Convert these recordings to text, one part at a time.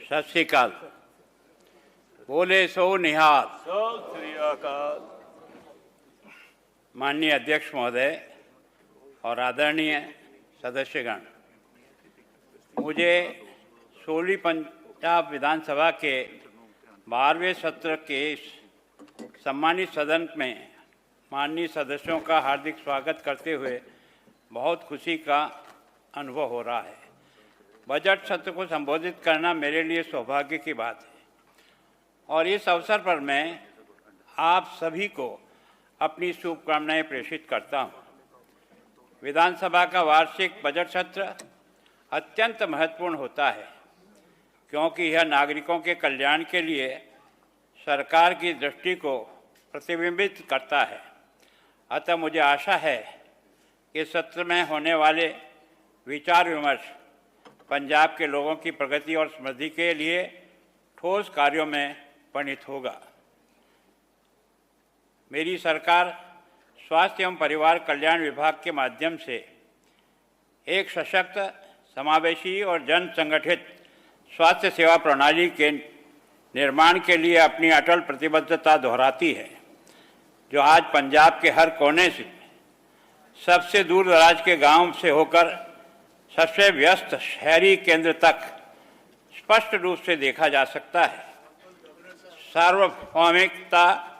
सत श्री अकाल। बोले सो निहाल। सत श्री अकाल। माननीय अध्यक्ष महोदय और आदरणीय सदस्यगण, मुझे 16वीं पंजाब विधानसभा के 12वें सत्र के सम्मानित सदन में माननीय सदस्यों का हार्दिक स्वागत करते हुए बहुत खुशी का अनुभव हो रहा है। बजट सत्र को संबोधित करना मेरे लिए सौभाग्य की बात है और इस अवसर पर मैं आप सभी को अपनी शुभकामनाएं प्रेषित करता हूं। विधानसभा का वार्षिक बजट सत्र अत्यंत महत्वपूर्ण होता है क्योंकि यह नागरिकों के कल्याण के लिए सरकार की दृष्टि को प्रतिबिंबित करता है। अतः मुझे आशा है कि सत्र में होने वाले विचार विमर्श पंजाब के लोगों की प्रगति और समृद्धि के लिए ठोस कार्यों में परिणत होगा। मेरी सरकार स्वास्थ्य एवं परिवार कल्याण विभाग के माध्यम से एक सशक्त, समावेशी और जन संगठित स्वास्थ्य सेवा प्रणाली के निर्माण के लिए अपनी अटल प्रतिबद्धता दोहराती है, जो आज पंजाब के हर कोने से, सबसे दूर दराज के गांव से होकर सबसे व्यस्त शहरी केंद्र तक स्पष्ट रूप से देखा जा सकता है। सार्वभौमिकता,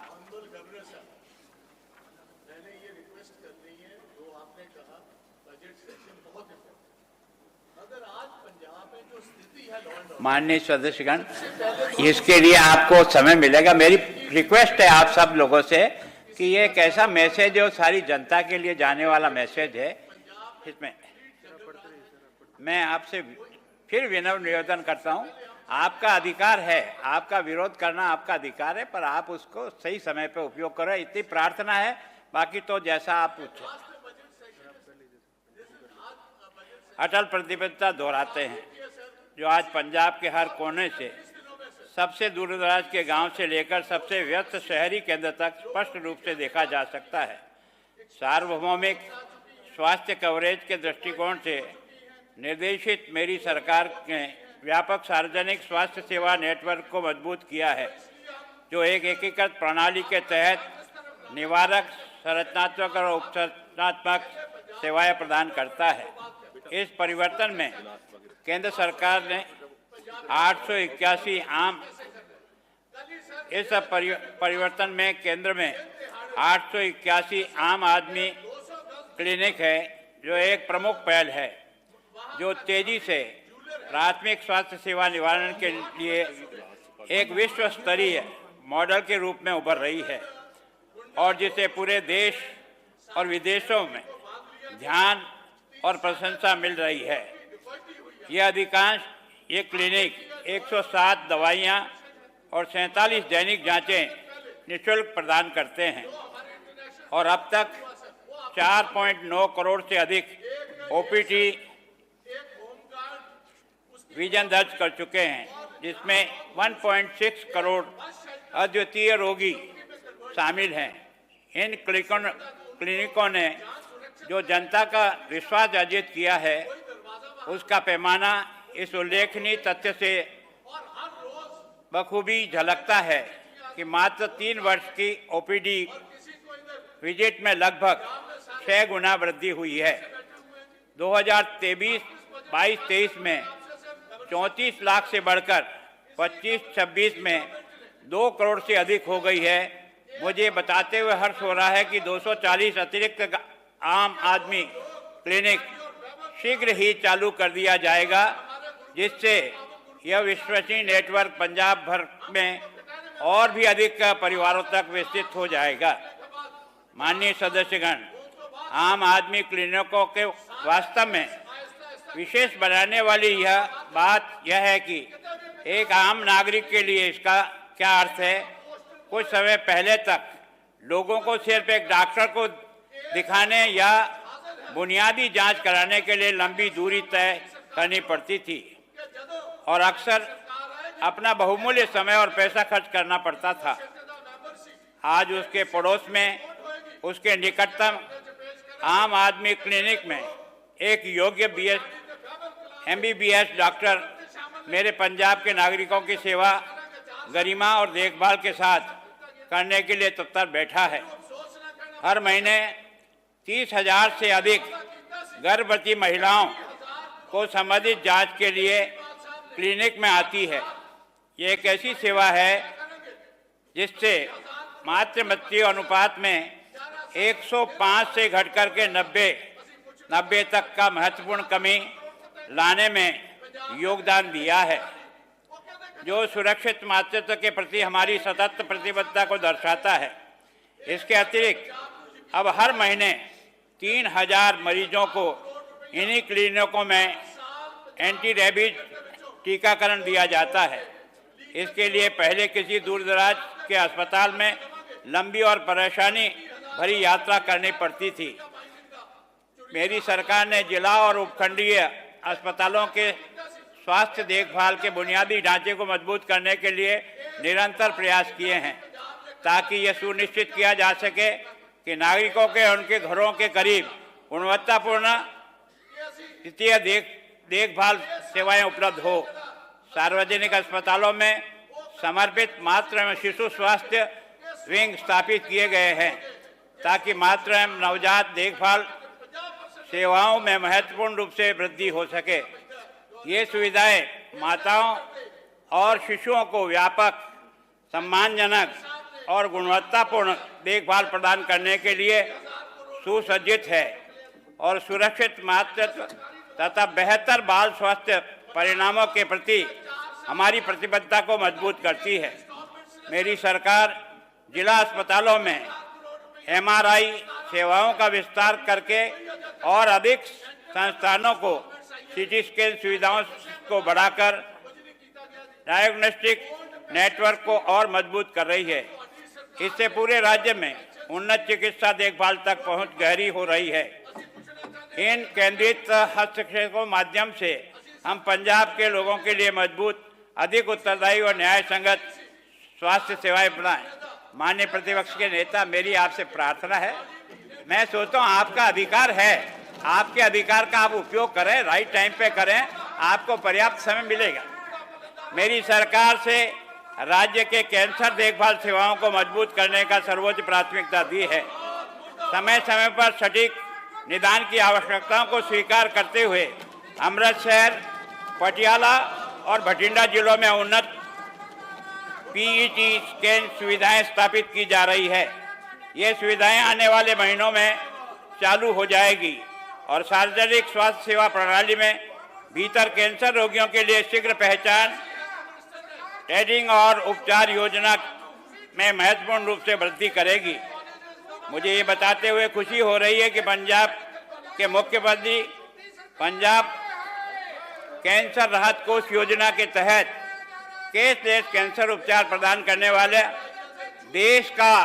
माननीय सदस्यगण, इसके लिए आपको समय मिलेगा। मेरी रिक्वेस्ट है आप सब लोगों से कि ये एक ऐसा मैसेज है और सारी जनता के लिए जाने वाला मैसेज है। इसमें मैं आपसे फिर विनम्र निवेदन करता हूं, आपका अधिकार है, आपका विरोध करना आपका अधिकार है, पर आप उसको सही समय पे उपयोग करो, इतनी प्रार्थना है। बाकी तो जैसा आप पूछो। अटल प्रतिबद्धता दोहराते हैं, जो आज पंजाब के हर कोने से, सबसे दूर दराज के गांव से लेकर सबसे व्यस्त शहरी केंद्र तक स्पष्ट रूप से देखा जा सकता है। सार्वभौमिक स्वास्थ्य कवरेज के दृष्टिकोण से निर्देशित मेरी सरकार ने व्यापक सार्वजनिक स्वास्थ्य सेवा नेटवर्क को मजबूत किया है, जो एक एकीकृत प्रणाली के तहत निवारक, संरचनात्मक और उपचारात्मक सेवाएं प्रदान करता है। इस परिवर्तन में केंद्र सरकार ने 881 आम इस परिवर्तन में केंद्र में 881 आम आदमी क्लिनिक है, जो एक प्रमुख पहल है, जो तेजी से प्राथमिक स्वास्थ्य सेवा निवारण के लिए एक विश्व स्तरीय मॉडल के रूप में उभर रही है और जिसे पूरे देश और विदेशों में ध्यान और प्रशंसा मिल रही है। ये क्लिनिक 107 दवाइयाँ और 47 दैनिक जांचें निःशुल्क प्रदान करते हैं और अब तक 4.9 करोड़ से अधिक ओपीडी विजन दर्ज कर चुके हैं, जिसमें 1.6 करोड़ अद्वितीय रोगी शामिल हैं। इन क्लिनिकों ने जो जनता का विश्वास अर्जित किया है, उसका पैमाना इस उल्लेखनीय तथ्य से बखूबी झलकता है कि मात्र 3 वर्ष की ओपीडी विजिट में लगभग 6 गुना वृद्धि हुई है। 2023 में 34 लाख से बढ़कर 25-26 में 2 करोड़ से अधिक हो गई है। मुझे बताते हुए हर्ष हो रहा है कि 240 अतिरिक्त आम आदमी क्लिनिक शीघ्र ही चालू कर दिया जाएगा, जिससे यह विश्वसनीय नेटवर्क पंजाब भर में और भी अधिक परिवारों तक विस्तृत हो जाएगा। माननीय सदस्यगण, आम आदमी क्लिनिकों के वास्तव में विशेष बनाने वाली यह है कि एक आम नागरिक के लिए इसका क्या अर्थ है। कुछ समय पहले तक लोगों को सिर्फ एक डॉक्टर को दिखाने या बुनियादी जांच कराने के लिए लंबी दूरी तय करनी पड़ती थी और अक्सर अपना बहुमूल्य समय और पैसा खर्च करना पड़ता था। आज उसके पड़ोस में, उसके निकटतम आम आदमी क्लिनिक में एक योग्य MBBS डॉक्टर मेरे पंजाब के नागरिकों की सेवा, गरिमा और देखभाल के साथ करने के लिए तत्पर बैठा है। हर महीने 30,000 से अधिक गर्भवती महिलाओं को संबंधित जांच के लिए क्लिनिक में आती है। ये एक ऐसी सेवा है जिससे मातृ मृत्यु अनुपात में 105 से घटकर के 90 तक का महत्वपूर्ण कमी लाने में योगदान दिया है, जो सुरक्षित मातृत्व के प्रति हमारी सतत प्रतिबद्धता को दर्शाता है। इसके अतिरिक्त अब हर महीने 3,000 मरीजों को इन्हीं क्लिनिकों में एंटी रेबीज टीकाकरण दिया जाता है। इसके लिए पहले किसी दूरदराज के अस्पताल में लंबी और परेशानी भरी यात्रा करनी पड़ती थी। मेरी सरकार ने जिला और उपखंडीय अस्पतालों के स्वास्थ्य देखभाल के बुनियादी ढांचे को मजबूत करने के लिए निरंतर प्रयास किए हैं, ताकि यह सुनिश्चित किया जा सके कि नागरिकों के उनके घरों के करीब गुणवत्तापूर्ण वित्तीय देखभाल सेवाएं उपलब्ध हो। सार्वजनिक अस्पतालों में समर्पित मातृ एवं शिशु स्वास्थ्य विंग स्थापित किए गए हैं, ताकि मातृ एवं नवजात देखभाल सेवाओं में महत्वपूर्ण रूप से वृद्धि हो सके। ये सुविधाएं माताओं और शिशुओं को व्यापक, सम्मानजनक और गुणवत्तापूर्ण देखभाल प्रदान करने के लिए सुसज्जित है और सुरक्षित मातृत्व तथा बेहतर बाल स्वास्थ्य परिणामों के प्रति हमारी प्रतिबद्धता को मजबूत करती है। मेरी सरकार जिला अस्पतालों में MRI सेवाओं का विस्तार करके और अधिक संस्थानों को CT स्कैन सुविधाओं को बढ़ाकर डायग्नोस्टिक नेटवर्क को और मजबूत कर रही है। इससे पूरे राज्य में उन्नत चिकित्सा देखभाल तक पहुंच गहरी हो रही है। इन केंद्रित हस्तक्षेपों माध्यम से हम पंजाब के लोगों के लिए मजबूत, अधिक उत्तरदायी और न्याय संगत स्वास्थ्य सेवाएं बनाएं। माननीय प्रतिपक्ष के नेता, मेरी आपसे प्रार्थना है, मैं सोचता हूँ आपका अधिकार है, आपके अधिकार का आप उपयोग करें, राइट टाइम पे करें, आपको पर्याप्त समय मिलेगा। मेरी सरकार से राज्य के कैंसर देखभाल सेवाओं को मजबूत करने का सर्वोच्च प्राथमिकता दी है। समय समय पर सटीक निदान की आवश्यकताओं को स्वीकार करते हुए अमृतसर, पटियाला और भटिंडा जिलों में उन्नत PET स्कैन सुविधाएं स्थापित की जा रही है। ये सुविधाएं आने वाले महीनों में चालू हो जाएगी और सार्वजनिक स्वास्थ्य सेवा प्रणाली में भीतर कैंसर रोगियों के लिए शीघ्र पहचान, ट्रेनिंग और उपचार योजना में महत्वपूर्ण रूप से वृद्धि करेगी। मुझे ये बताते हुए खुशी हो रही है कि पंजाब के मुख्यमंत्री पंजाब कैंसर राहत कोष योजना के तहत केसलेस कैंसर उपचार प्रदान करने वाले देश का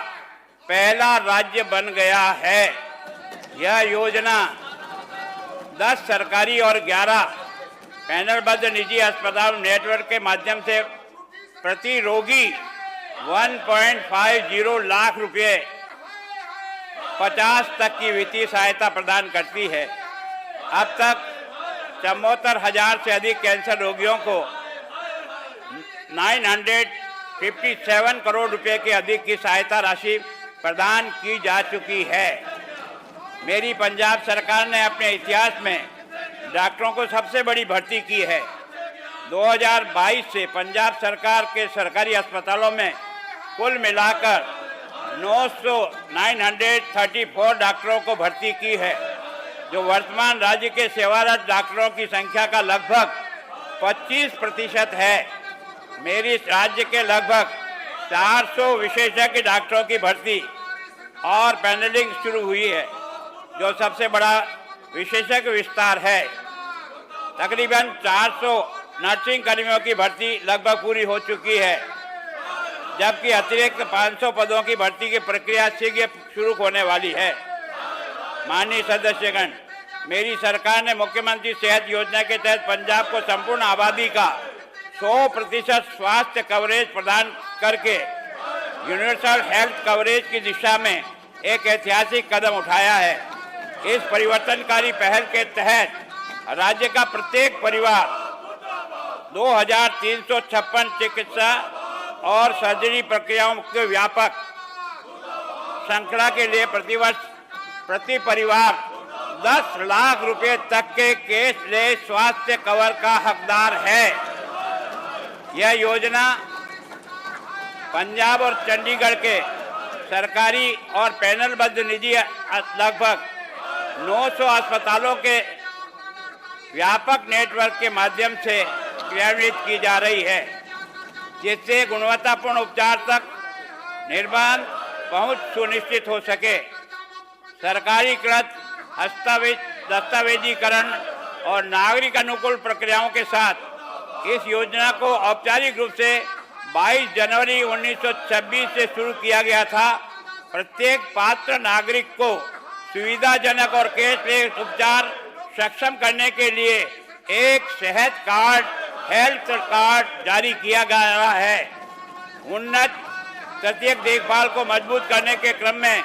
पहला राज्य बन गया है। यह योजना 10 सरकारी और 11 पैनलबद्ध निजी अस्पताल नेटवर्क के माध्यम से प्रति रोगी 1.50 लाख रुपए 50 तक की वित्तीय सहायता प्रदान करती है। अब तक 74,000 से अधिक कैंसर रोगियों को 957 करोड़ रुपए के अधिक की सहायता राशि प्रदान की जा चुकी है। मेरी पंजाब सरकार ने अपने इतिहास में डॉक्टरों को सबसे बड़ी भर्ती की है। 2022 से पंजाब सरकार के सरकारी अस्पतालों में कुल मिलाकर 934 डॉक्टरों को भर्ती की है, जो वर्तमान राज्य के सेवारत डॉक्टरों की संख्या का लगभग 25% है। मेरी राज्य के लगभग 400 विशेषज्ञ डॉक्टरों की भर्ती और पैनलिंग शुरू हुई है, जो सबसे बड़ा विशेषज्ञ विस्तार है। तकरीबन 400 नर्सिंग कर्मियों की भर्ती लगभग पूरी हो चुकी है, जबकि अतिरिक्त 500 पदों की भर्ती की प्रक्रिया शीघ्र शुरू होने वाली है। माननीय सदस्यगण, मेरी सरकार ने मुख्यमंत्री सेहत योजना के तहत पंजाब को संपूर्ण आबादी का 100% स्वास्थ्य कवरेज प्रदान करके यूनिवर्सल हेल्थ कवरेज की दिशा में एक ऐतिहासिक कदम उठाया है। इस परिवर्तनकारी पहल के तहत राज्य का प्रत्येक परिवार 2356 चिकित्सा और सर्जरी प्रक्रियाओं के व्यापक श्रृंखला के लिए प्रतिवर्ष प्रति परिवार 10 लाख रुपए तक के कैशलेस स्वास्थ्य कवर का हकदार है। यह योजना पंजाब और चंडीगढ़ के सरकारी और पैनलबद्ध निजी लगभग 900 अस्पतालों के व्यापक नेटवर्क के माध्यम से क्रियान्वित की जा रही है, जिससे गुणवत्तापूर्ण उपचार तक निर्बाध पहुंच सुनिश्चित हो सके। सरकारीकृत दस्तावेजीकरण और नागरिक अनुकूल प्रक्रियाओं के साथ इस योजना को औपचारिक रूप से 22 जनवरी 1926 से शुरू किया गया था। प्रत्येक पात्र नागरिक को सुविधाजनक और कैशलेस उपचार सक्षम करने के लिए एक सेहत कार्ड, हेल्थ कार्ड जारी किया गया है। उन्नत प्रत्येक देखभाल को मजबूत करने के क्रम में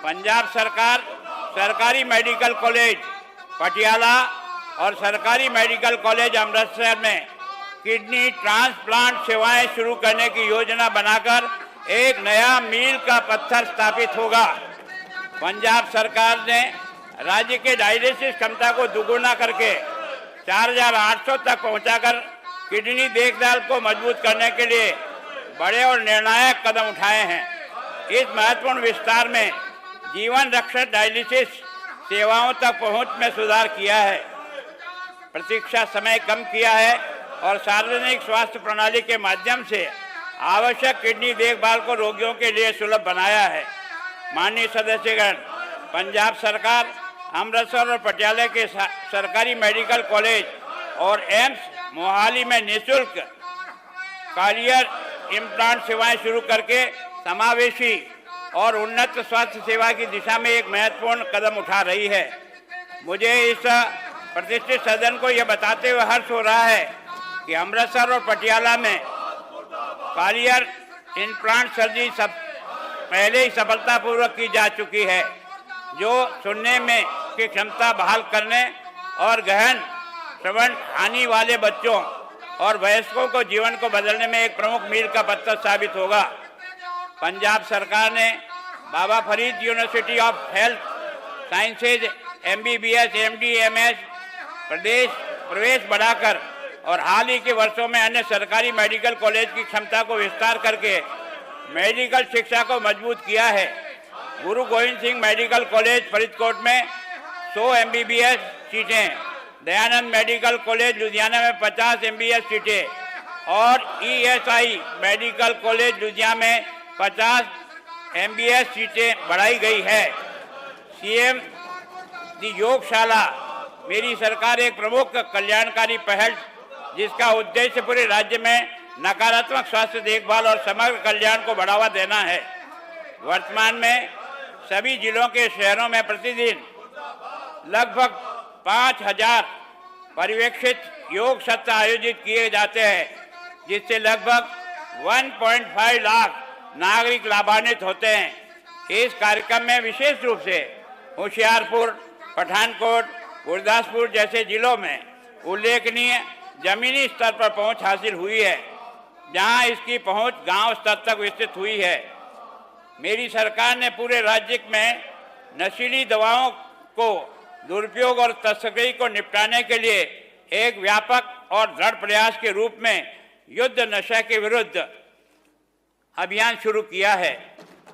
पंजाब सरकार सरकारी मेडिकल कॉलेज पटियाला और सरकारी मेडिकल कॉलेज अमृतसर में किडनी ट्रांसप्लांट सेवाएं शुरू करने की योजना बनाकर एक नया मील का पत्थर स्थापित होगा। पंजाब सरकार ने राज्य के डायलिसिस क्षमता को दुगुना करके 4800 तक पहुंचाकर किडनी देखभाल को मजबूत करने के लिए बड़े और निर्णायक कदम उठाए हैं। इस महत्वपूर्ण विस्तार में जीवन रक्षक डायलिसिस सेवाओं तक पहुंच में सुधार किया है, प्रतीक्षा समय कम किया है और सार्वजनिक स्वास्थ्य प्रणाली के माध्यम से आवश्यक किडनी देखभाल को रोगियों के लिए सुलभ बनाया है। माननीय सदस्यगण, पंजाब सरकार अमृतसर और पटियाला के सरकारी मेडिकल कॉलेज और एम्स मोहाली में निःशुल्क कॉलियर इम्प्लांट सेवाएं शुरू करके समावेशी और उन्नत स्वास्थ्य सेवा की दिशा में एक महत्वपूर्ण कदम उठा रही है। मुझे इस प्रतिष्ठित सदन को यह बताते हुए हर्ष हो रहा है कि अमृतसर और पटियाला में कॉलियर इम्प्लांट सर्जरी पहले ही सफलतापूर्वक की जा चुकी है, जो सुनने में की क्षमता बहाल करने और गहन श्रवण हानि वाले बच्चों और वयस्कों को जीवन को बदलने में एक प्रमुख मील का पत्थर साबित होगा। पंजाब सरकार ने Baba Farid university of health sciences MBBS MD MS प्रवेश बढ़ाकर और हाल ही के वर्षों में अन्य सरकारी मेडिकल कॉलेज की क्षमता को विस्तार करके मेडिकल शिक्षा को मजबूत किया है। गुरु गोविंद सिंह मेडिकल कॉलेज फरीदकोट में 100 MBBS सीटें, दयानंद मेडिकल कॉलेज लुधियाना में 50 MBBS सीटें और ESI मेडिकल कॉलेज लुधियाना में 50 MBBS सीटें बढ़ाई गई है। CM दी योगशाला मेरी सरकार एक प्रमुख कल्याणकारी पहल जिसका उद्देश्य पूरे राज्य में नकारात्मक स्वास्थ्य देखभाल और समग्र कल्याण को बढ़ावा देना है। वर्तमान में सभी जिलों के शहरों में प्रतिदिन लगभग 5000 पर्यवेक्षित योग सत्र आयोजित किए जाते हैं, जिससे लगभग 1.5 लाख नागरिक लाभान्वित होते हैं। इस कार्यक्रम में विशेष रूप से होशियारपुर, पठानकोट, गुरदासपुर जैसे जिलों में उल्लेखनीय जमीनी स्तर पर पहुंच हासिल हुई है, जहां इसकी पहुंच गांव स्तर तक विस्तृत हुई है। मेरी सरकार ने पूरे राज्य में नशीली दवाओं को दुरुपयोग और तस्करी को निपटाने के लिए एक व्यापक और दृढ़ प्रयास के रूप में युद्ध नशा के विरुद्ध अभियान शुरू किया है।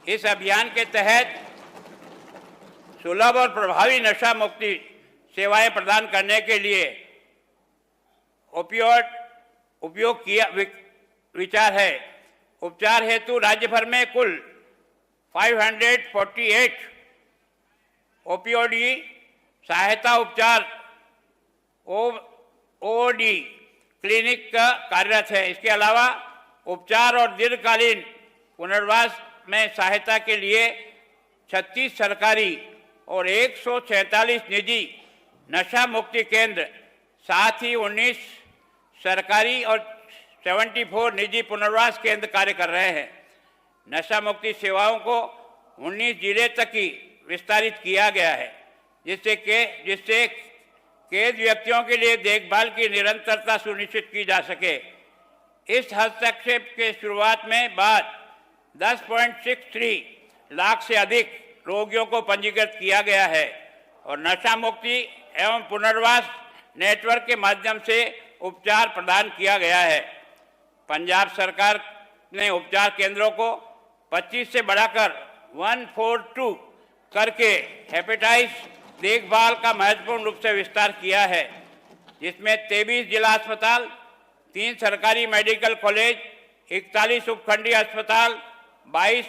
इस अभियान के तहत सुलभ और प्रभावी नशा मुक्ति सेवाएं प्रदान करने के लिए ओपियोइड उपयोग किया विचार है। उपचार हेतु राज्य भर में कुल 548 ओपीओडी सहायता उपचार OD क्लिनिक का कार्यरत है। इसके अलावा उपचार और दीर्घकालीन पुनर्वास में सहायता के लिए 36 सरकारी और 146 निजी नशा मुक्ति केंद्र, साथ ही 19 सरकारी और 74 निजी पुनर्वास केंद्र कार्य कर रहे हैं। नशा मुक्ति सेवाओं को 19 जिले तक ही विस्तारित किया गया है, जिससे कैद व्यक्तियों के लिए देखभाल की निरंतरता सुनिश्चित की जा सके। इस हस्तक्षेप के शुरुआत में बाद 10.63 लाख से अधिक रोगियों को पंजीकृत किया गया है और नशा मुक्ति एवं पुनर्वास नेटवर्क के माध्यम से उपचार प्रदान किया गया है। पंजाब सरकार ने उपचार केंद्रों को 25 से बढ़ाकर 142 करके हेपेटाइटिस देखभाल का महत्वपूर्ण रूप से विस्तार किया है, जिसमें 23 जिला अस्पताल, 3 सरकारी मेडिकल कॉलेज, 41 उपखंडीय अस्पताल, 22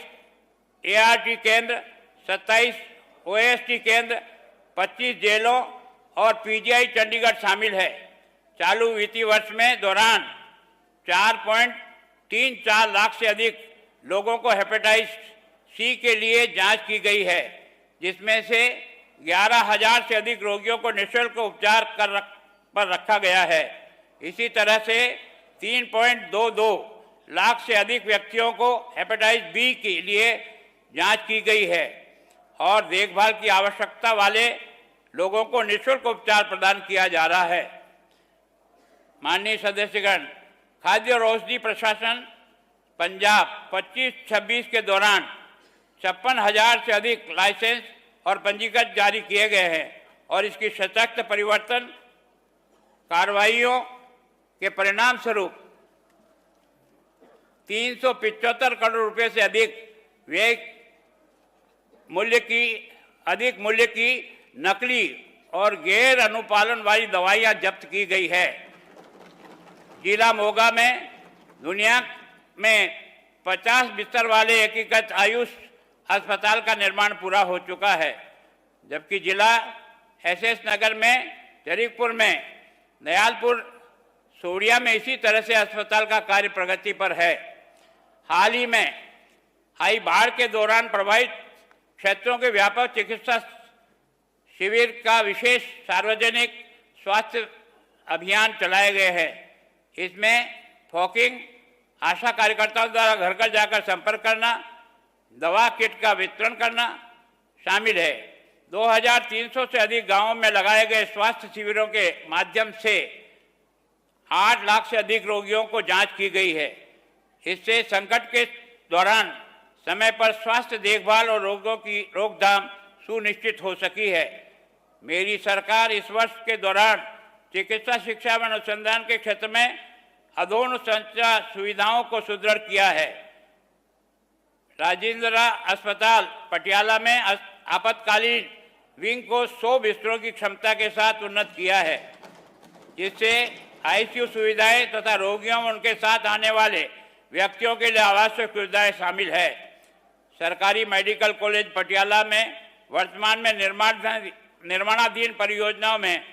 ART केंद्र, 27 OST केंद्र, 25 जेलों और PGI चंडीगढ़ शामिल है। चालू वित्तीय वर्ष में दौरान 4.34 लाख से अधिक लोगों को हेपेटाइटिस C के लिए जांच की गई है, जिसमें से 11,000 से अधिक रोगियों को निःशुल्क उपचार पर रखा गया है। इसी तरह से 3.22 लाख से अधिक व्यक्तियों को हेपेटाइटिस B के लिए जांच की गई है और देखभाल की आवश्यकता वाले लोगों को निःशुल्क उपचार प्रदान किया जा रहा है। माननीय सदस्यगण, खाद्य और औषधि प्रशासन पंजाब 25-26 के दौरान 56,000 से अधिक लाइसेंस और पंजीकरण जारी किए गए हैं और इसकी सशक्त परिवर्तन कार्रवाइयों के परिणाम स्वरूप 375 करोड़ रुपए से अधिक मूल्य की नकली और गैर अनुपालन वाली दवाइयां जब्त की गई है। जिला मोगा में दुनिया में 50 बिस्तर वाले एकीकृत आयुष अस्पताल का निर्माण पूरा हो चुका है, जबकि जिला SS नगर में, जरीपुर में, दयालपुर, सोडिया में इसी तरह से अस्पताल का कार्य प्रगति पर है। हाल ही में आई बाढ़ के दौरान प्रभावित क्षेत्रों के व्यापक चिकित्सा शिविर का विशेष सार्वजनिक स्वास्थ्य अभियान चलाए गए हैं। इसमें फॉकिंग, आशा कार्यकर्ताओं द्वारा घर घर जाकर संपर्क करना, दवा किट का वितरण करना शामिल है। 2300 से अधिक गांवों में लगाए गए स्वास्थ्य शिविरों के माध्यम से 8 लाख से अधिक रोगियों को जांच की गई है। इससे संकट के दौरान समय पर स्वास्थ्य देखभाल और रोगों की रोकथाम सुनिश्चित हो सकी है। मेरी सरकार इस वर्ष के दौरान चिकित्सा शिक्षा व अनुसंधान के क्षेत्र में अधोसंरचना सुविधाओं को सुदृढ़ किया है। राजेंद्र अस्पताल पटियाला में आपातकालीन विंग को 100 बिस्तरों की क्षमता के साथ उन्नत किया है, जिससे ICU सुविधाएं तथा रोगियों और उनके साथ आने वाले व्यक्तियों के लिए आवश्यक सुविधाएं शामिल है। सरकारी मेडिकल कॉलेज पटियाला में वर्तमान में निर्माणाधीन परियोजनाओं में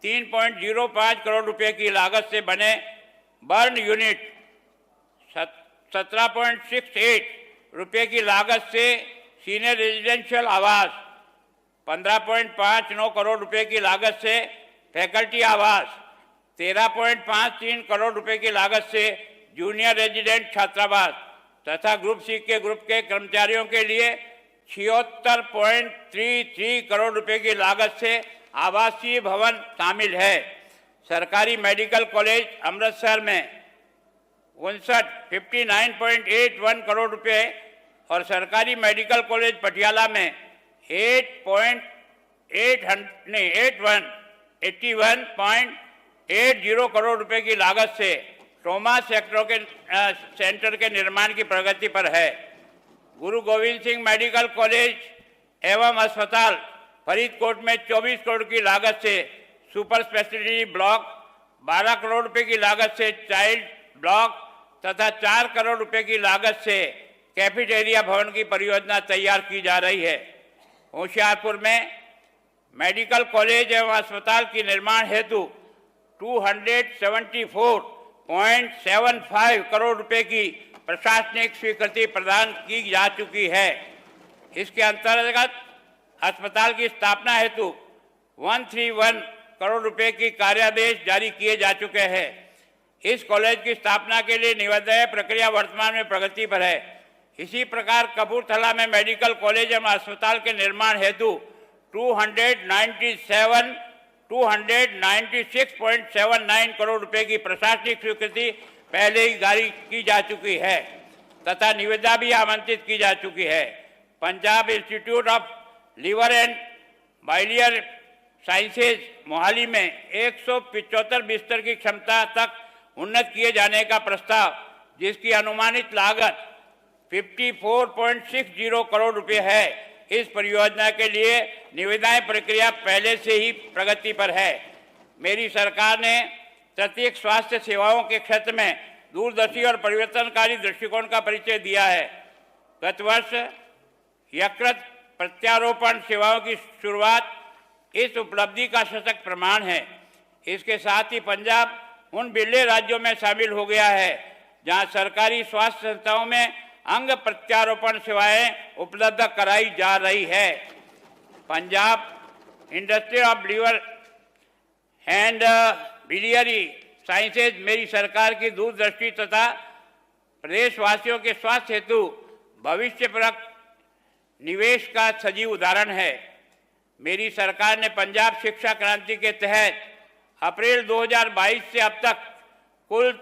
3.05 करोड़ रुपए की लागत से बने बर्न यूनिट, 17.68 रुपए की लागत से सीनियर रेजिडेंशियल आवास, 15.59 करोड़ रुपए की लागत से फैकल्टी आवास, 13.53 करोड़ रुपए की लागत से जूनियर रेजिडेंट छात्रावास तथा ग्रुप C के ग्रुप के कर्मचारियों के लिए 76.33 करोड़ रुपए की लागत से आवासीय भवन शामिल है। सरकारी मेडिकल कॉलेज अमृतसर में 59.81 करोड़ रुपए और सरकारी मेडिकल कॉलेज पटियाला में 81.80 करोड़ रुपए की लागत से ट्रॉमा सेंटर के निर्माण की प्रगति पर है। गुरु गोविंद सिंह मेडिकल कॉलेज एवं अस्पताल फरीदकोट में 24 करोड़ की लागत से सुपर स्पेशलिटी ब्लॉक, 12 करोड़ रुपए की लागत से चाइल्ड ब्लॉक तथा 4 करोड़ रुपए की लागत से कैफेटेरिया भवन की परियोजना तैयार की जा रही है। होशियारपुर में मेडिकल कॉलेज एवं अस्पताल की निर्माण हेतु 274.75 करोड़ रुपए की प्रशासनिक स्वीकृति प्रदान की जा चुकी है। इसके अंतर्गत अस्पताल की स्थापना हेतु 131 करोड़ रुपए की कार्यादेश जारी किए जा चुके हैं। इस कॉलेज की स्थापना के लिए निविदा प्रक्रिया वर्तमान में प्रगति पर है। इसी प्रकार कपूरथला में मेडिकल कॉलेज एवं अस्पताल के निर्माण हेतु 297 296.79 करोड़ रुपए की प्रशासनिक स्वीकृति पहले ही जारी की जा चुकी है तथा निविदा भी आमंत्रित की जा चुकी है। Punjab institute of liver and biliary sciences Mohali में 175 बिस्तर की क्षमता तक उन्नत किए जाने का प्रस्ताव, जिसकी अनुमानित लागत 54.60 करोड़ रुपए है। इस परियोजना के लिए निविदाएं प्रक्रिया पहले से ही प्रगति पर है। मेरी सरकार ने प्रत्येक स्वास्थ्य सेवाओं के क्षेत्र में दूरदर्शी और परिवर्तनकारी दृष्टिकोण का परिचय दिया है। गत वर्ष यकृत प्रत्यारोपण सेवाओं की शुरुआत इस उपलब्धि का सशक्त प्रमाण है। इसके साथ ही पंजाब उन बिरले राज्यों में शामिल हो गया है जहां सरकारी स्वास्थ्य संस्थाओं में अंग प्रत्यारोपण सेवाएं उपलब्ध कराई जा रही है। Punjab industry of liver and biliary sciences मेरी सरकार की दूरदृष्टि तथा प्रदेशवासियों के स्वास्थ्य हेतु भविष्यपरक निवेश का सजीव उदाहरण है। मेरी सरकार ने पंजाब शिक्षा क्रांति के तहत अप्रैल 2022 से अब तक कुल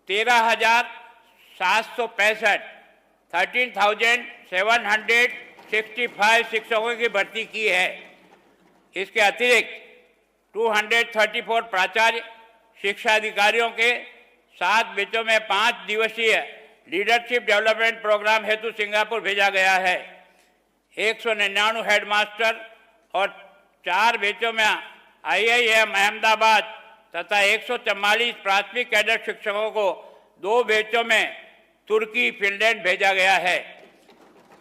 13,765 शिक्षकों की भर्ती की है। इसके अतिरिक्त 234 प्राचार्य शिक्षा अधिकारियों के 7 बैचों में 5 दिवसीय लीडरशिप डेवलपमेंट प्रोग्राम हेतु सिंगापुर भेजा गया है। 199 हेडमास्टर और 4 बैचों में IIM अहमदाबाद तथा 144 प्राथमिक कैडर शिक्षकों को 2 बैचों में तुर्की फिनलैंड भेजा गया है।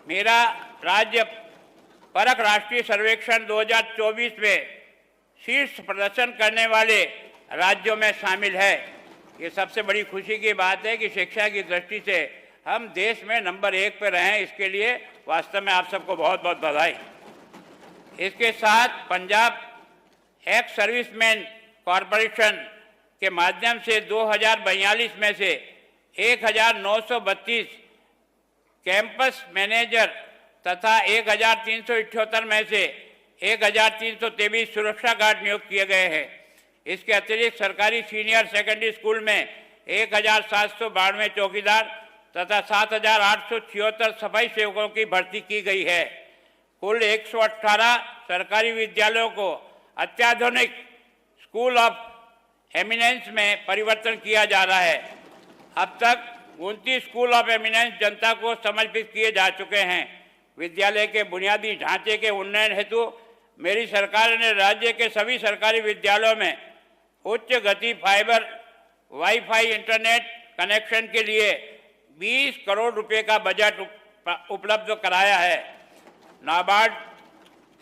मेरा राज्य परख राष्ट्रीय सर्वेक्षण 2024 में शीर्ष प्रदर्शन करने वाले राज्यों में शामिल है। ये सबसे बड़ी खुशी की बात है कि शिक्षा की दृष्टि से हम देश में नंबर 1 पर रहें। इसके लिए वास्तव में आप सबको बहुत बहुत बधाई। इसके साथ पंजाब एक्स सर्विसमैन कॉरपोरेशन के माध्यम से 2042 में से 1932 कैंपस मैनेजर तथा 1378 में से 1323 सुरक्षा गार्ड नियुक्त किए गए हैं। इसके अतिरिक्त सरकारी सीनियर सेकेंडरी स्कूल में 1792 चौकीदार तथा 7876 सफाई सेवकों की भर्ती की गई है। कुल 118 सरकारी विद्यालयों को अत्याधुनिक स्कूल ऑफ एमिनेंस में परिवर्तन किया जा रहा है। अब तक 29 स्कूल ऑफ एमिनेंस जनता को समर्पित किए जा चुके हैं। विद्यालय के बुनियादी ढांचे के उन्नयन हेतु मेरी सरकार ने राज्य के सभी सरकारी विद्यालयों में उच्च गति फाइबर वाईफाई इंटरनेट कनेक्शन के लिए 20 करोड़ रुपए का बजट उपलब्ध कराया है। नाबार्ड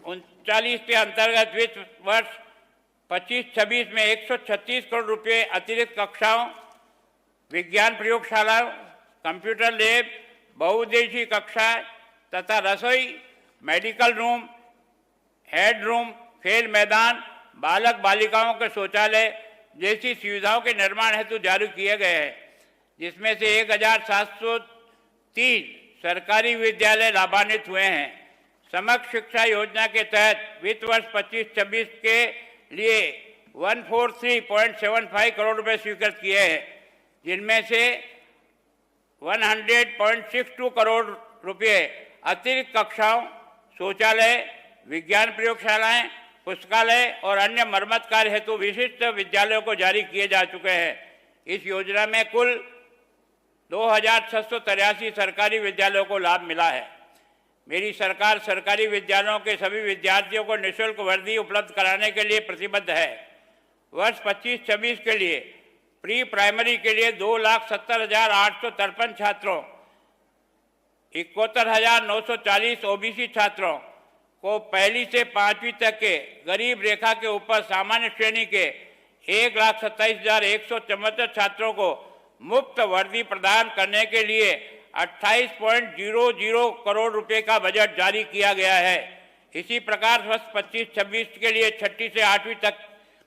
39 के अंतर्गत वित्त वर्ष 25-26 में 136 करोड़ रुपए अतिरिक्त कक्षाओं, विज्ञान प्रयोगशालाओं, कंप्यूटर लैब, बहुउद्देशीय कक्षा तथा रसोई, मेडिकल रूम, हेड रूम, खेल मैदान, बालक बालिकाओं के शौचालय जैसी सुविधाओं के निर्माण हेतु जारी किए गए हैं, जिसमें से 1703 सरकारी विद्यालय लाभान्वित हुए हैं। समग्र शिक्षा योजना के तहत वित्त वर्ष 25-26 के लिए 143.75 करोड़ रुपए स्वीकृत किए हैं, जिनमें से 100.62 करोड़ रुपए अतिरिक्त कक्षाओं, शौचालय, विज्ञान प्रयोगशालाएं, पुस्तकालय और अन्य मरम्मत कार्य हेतु विशिष्ट विद्यालयों को जारी किए जा चुके हैं। इस योजना में कुल 2683 सरकारी विद्यालयों को लाभ मिला है। मेरी सरकार सरकारी विद्यालयों के सभी विद्यार्थियों को निःशुल्क वर्दी उपलब्ध कराने के लिए प्रतिबद्ध है। वर्ष 25-26 के लिए प्री प्राइमरी के लिए 2,70,853 छात्रों, 71,940 OBC छात्रों को पहली से 5वीं तक के गरीब रेखा के ऊपर सामान्य श्रेणी के 1,27,174 छात्रों को मुफ्त वर्दी प्रदान करने के लिए 28.00 करोड़ रुपए का बजट जारी किया गया है। इसी प्रकार वर्ष 25-26 के लिए 6ठी से 8वीं तक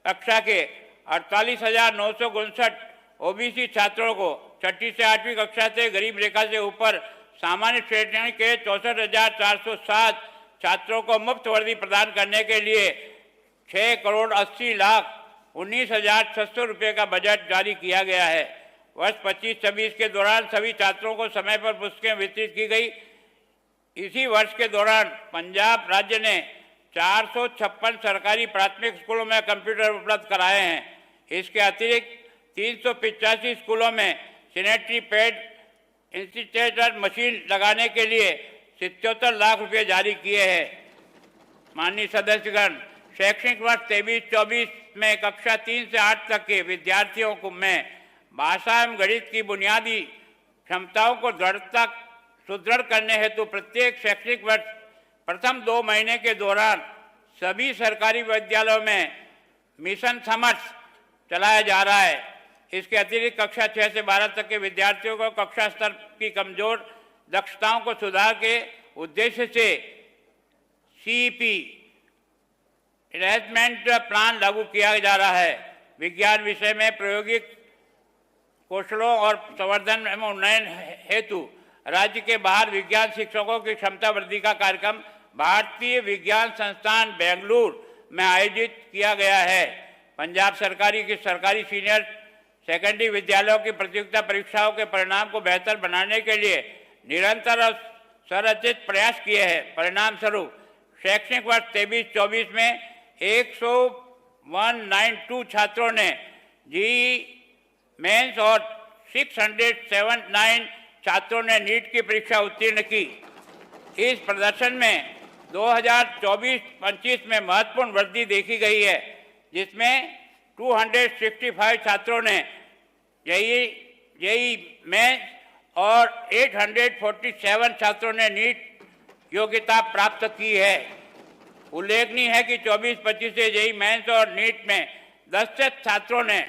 कक्षा के 48,959 OBC छात्रों को 6ठी से 8वीं कक्षा से गरीब रेखा से ऊपर सामान्य श्रेणी के 64,407 छात्रों को मुफ्त वर्दी प्रदान करने के लिए 6,80,19,600 रुपये का बजट जारी किया गया है। वर्ष 25-26 के दौरान सभी छात्रों को समय पर पुस्तकें वितरित की गई। इसी वर्ष के दौरान पंजाब राज्य ने 456 सरकारी प्राथमिक स्कूलों में कंप्यूटर उपलब्ध कराए हैं। इसके अतिरिक्त 385 स्कूलों में सैनिटरी पैड इंसिनेटर मशीन लगाने के लिए 77 लाख रुपये जारी किए हैं। माननीय सदस्यगण, शैक्षणिक वर्ष 23-24 में कक्षा 3 से 8 तक के विद्यार्थियों को में भाषा एवं गणित की बुनियादी क्षमताओं को सुदृढ़ करने हेतु प्रत्येक शैक्षणिक वर्ष प्रथम 2 महीने के दौरान सभी सरकारी विद्यालयों में मिशन समर्थ चलाया जा रहा है। इसके अतिरिक्त कक्षा 6 से 12 तक के विद्यार्थियों को कक्षा स्तर की कमजोर दक्षताओं को सुधार के उद्देश्य से सीईपी एनहांसमेंट प्लान लागू किया जा रहा है। विज्ञान विषय में प्रायोगिक कौशलों और संवर्धन एवं उन्नयन हेतु राज्य के बाहर विज्ञान शिक्षकों की क्षमता वृद्धि का कार्यक्रम भारतीय विज्ञान संस्थान बेंगलुरु में आयोजित किया गया है। पंजाब सरकारी की सरकारी सीनियर सेकेंडरी विद्यालयों की प्रतियोगिता परीक्षाओं के परिणाम को बेहतर बनाने के लिए निरंतर और संरचित प्रयास किए हैं। परिणाम स्वरूप शैक्षणिक वर्ष 23-24 में 192 छात्रों ने जेईई मेंस और 679 छात्रों ने नीट की परीक्षा उत्तीर्ण की। इस प्रदर्शन में 2024-25 में महत्वपूर्ण वृद्धि देखी गई है, जिसमें 265 छात्रों ने जेईई मेंस और 847 छात्रों ने नीट योग्यता प्राप्त की है। उल्लेखनीय है कि 24-25 से जेईई मेंस और नीट में 10 छात्रों ने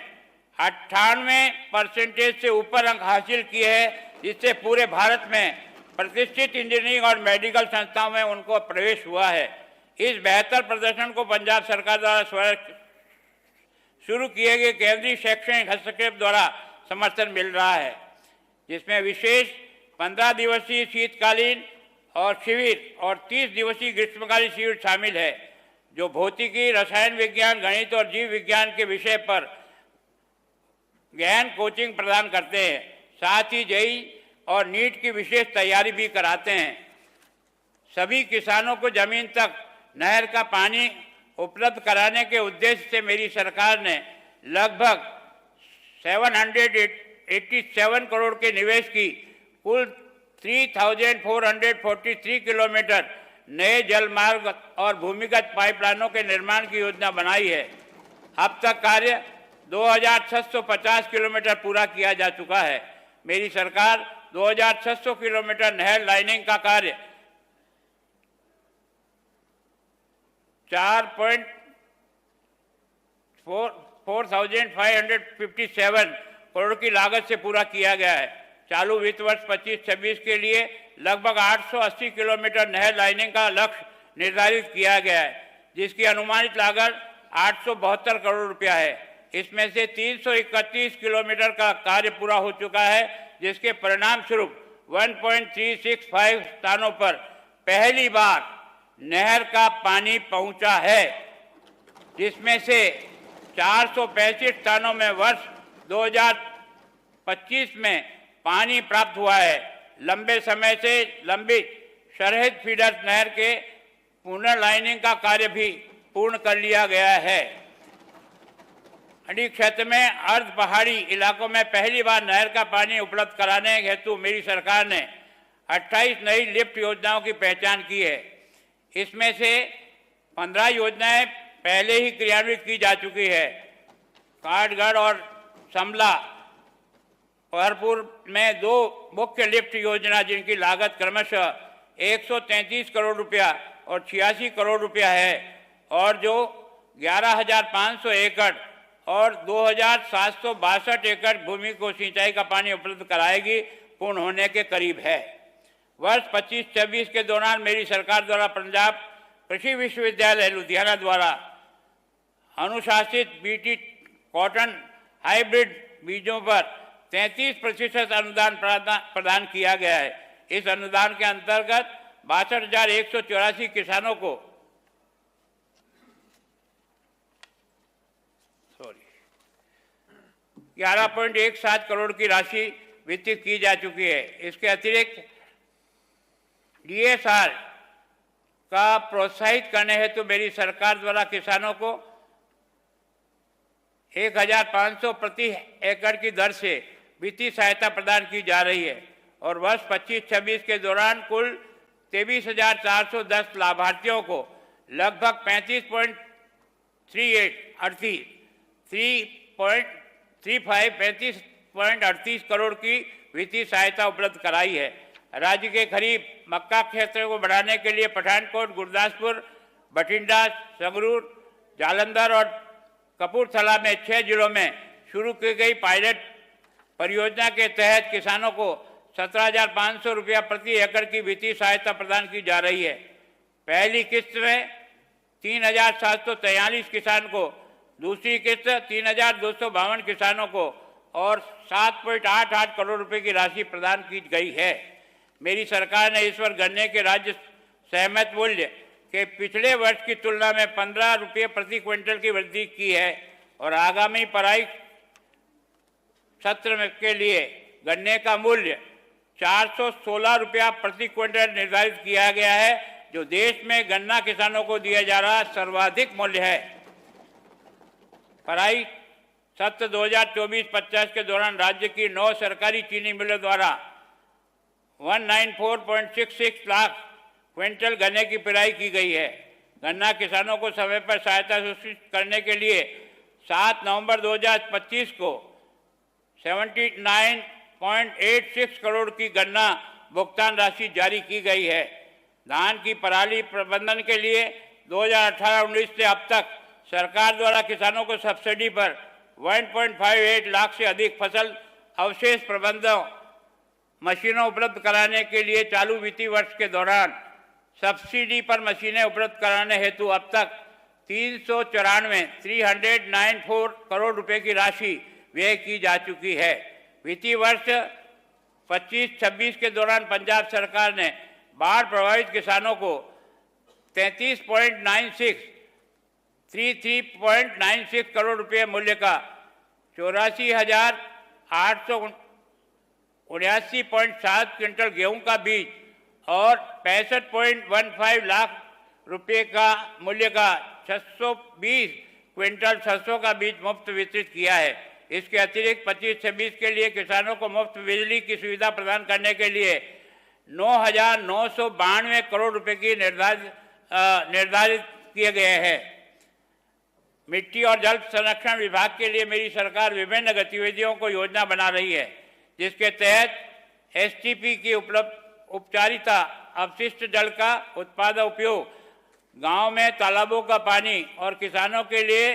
98% से ऊपर अंक हासिल किए हैं, जिससे पूरे भारत में प्रतिष्ठित इंजीनियरिंग और मेडिकल संस्थाओं में उनको प्रवेश हुआ है। इस बेहतर प्रदर्शन को पंजाब सरकार द्वारा शुरू किए गए केंद्रीय शैक्षणिक हस्तक्षेप द्वारा समर्थन मिल रहा है, जिसमें विशेष 15 दिवसीय शीतकालीन और शिविर और 30 दिवसीय ग्रीष्मकालीन शिविर शामिल है, जो भौतिकी, रसायन विज्ञान, गणित और जीव विज्ञान के विषय पर गहन कोचिंग प्रदान करते हैं। साथ ही जेईई और नीट की विशेष तैयारी भी कराते हैं। सभी किसानों को जमीन तक नहर का पानी उपलब्ध कराने के उद्देश्य से मेरी सरकार ने लगभग 787 करोड़ के निवेश की कुल 3,443 किलोमीटर नए जल मार्ग और भूमिगत पाइपलाइनों के निर्माण की योजना बनाई है। अब तक कार्य 2,650 किलोमीटर पूरा किया जा चुका है। मेरी सरकार 2,600 किलोमीटर नहर लाइनिंग का कार्य 4,557 करोड़ की लागत से पूरा किया गया है। चालू वित्त वर्ष 25-26 के लिए लगभग 880 किलोमीटर नहर लाइनिंग का लक्ष्य निर्धारित किया गया है, जिसकी अनुमानित लागत 872 करोड़ रुपया है। इसमें से 331 किलोमीटर का कार्य पूरा हो चुका है, जिसके परिणाम स्वरूप 1.365 स्थानों पर पहली बार नहर का पानी पहुंचा है, जिसमें से 465 स्थानों में वर्ष 2025 में पानी प्राप्त हुआ है। लंबे समय से लंबित सरहिंद फीडर नहर के पुनर्लाइनिंग का कार्य भी पूर्ण कर लिया गया है। अनेक क्षेत्र में अर्ध पहाड़ी इलाकों में पहली बार नहर का पानी उपलब्ध कराने हेतु मेरी सरकार ने 28 नई लिफ्ट योजनाओं की पहचान की है। इसमें से 15 योजनाएं पहले ही क्रियान्वित की जा चुकी है। काठगढ़ और समला भरपूर में 2 मुख्य लिफ्ट योजना, जिनकी लागत क्रमशः 133 करोड़ रुपया और 86 करोड़ रुपया है, और जो 11,500 एकड़ और 2,762 एकड़ भूमि को सिंचाई का पानी उपलब्ध कराएगी, पूर्ण होने के करीब है। वर्ष 25-26 के दौरान मेरी सरकार द्वारा पंजाब कृषि विश्वविद्यालय लुधियाना द्वारा अनुशासित बीटी कॉटन हाइब्रिड बीजों पर 33% अनुदान प्रदान किया गया है। इस अनुदान के अंतर्गत 62,184 किसानों को 11.17 करोड़ की राशि वितरित की जा चुकी है। इसके अतिरिक्त DSR का प्रोत्साहित करने हेतु मेरी सरकार द्वारा किसानों को 1,500 प्रति एकड़ की दर से वित्तीय सहायता प्रदान की जा रही है और वर्ष 25-26 के दौरान कुल 23,410 लाभार्थियों को लगभग 35.38 करोड़ की वित्तीय सहायता उपलब्ध कराई है। राज्य के खरीफ मक्का क्षेत्र को बढ़ाने के लिए पठानकोट, गुरदासपुर, बठिंडा, संगरूर, जालंधर और कपूरथला में 6 जिलों में शुरू की गई पायलट परियोजना के तहत किसानों को 17,500 रुपया प्रति एकड़ की वित्तीय सहायता प्रदान की जा रही है। पहली किस्त में 3,743 किसान को, दूसरी किस्त 3,252 किसानों को और 7.88 करोड़ रुपए की राशि प्रदान की गई है। मेरी सरकार ने इस वर्ष गन्ने के राज्य सहमत मूल्य के पिछले वर्ष की तुलना में 15 रुपये प्रति क्विंटल की वृद्धि की है और आगामी पराई सत्र के लिए गन्ने का मूल्य 416 रुपया प्रति क्विंटल निर्धारित किया गया है, जो देश में गन्ना किसानों को दिया जा रहा सर्वाधिक मूल्य है। पराई सत्र 2024-25 के दौरान राज्य की 9 सरकारी चीनी मिलों द्वारा 194.66 लाख क्विंटल गन्ने की पिराई की गई है। गन्ना किसानों को समय पर सहायता सुनिश्चित करने के लिए 7 नवंबर 2025 को 79.86 करोड़ की गन्ना भुगतान राशि जारी की गई है। धान की पराली प्रबंधन के लिए 2018-19 से अब तक सरकार द्वारा किसानों को सब्सिडी पर 1.58 लाख से अधिक फसल अवशेष प्रबंधन मशीनों उपलब्ध कराने के लिए चालू वित्तीय वर्ष के दौरान सब्सिडी पर मशीनें उपलब्ध कराने हेतु अब तक 394 करोड़ रुपए की राशि व्यय की जा चुकी है। वित्तीय वर्ष 25-26 के दौरान पंजाब सरकार ने बाढ़ प्रभावित किसानों को 33.96 करोड़ रुपए मूल्य का 84,879.7 क्विंटल गेहूं का बीज और 65.15 लाख रुपए का मूल्य का 620 क्विंटल सरसों का बीज मुफ्त वितरित किया है। इसके अतिरिक्त 25-26 के लिए किसानों को मुफ्त बिजली की सुविधा प्रदान करने के लिए 9,992 करोड़ रुपए की निर्धारित किए गए हैं। मिट्टी और जल संरक्षण विभाग के लिए मेरी सरकार विभिन्न गतिविधियों को योजना बना रही है, जिसके तहत STP की उपचारिता, अपशिष्ट जल का उत्पादक उपयोग, गांव में तालाबों का पानी और किसानों के लिए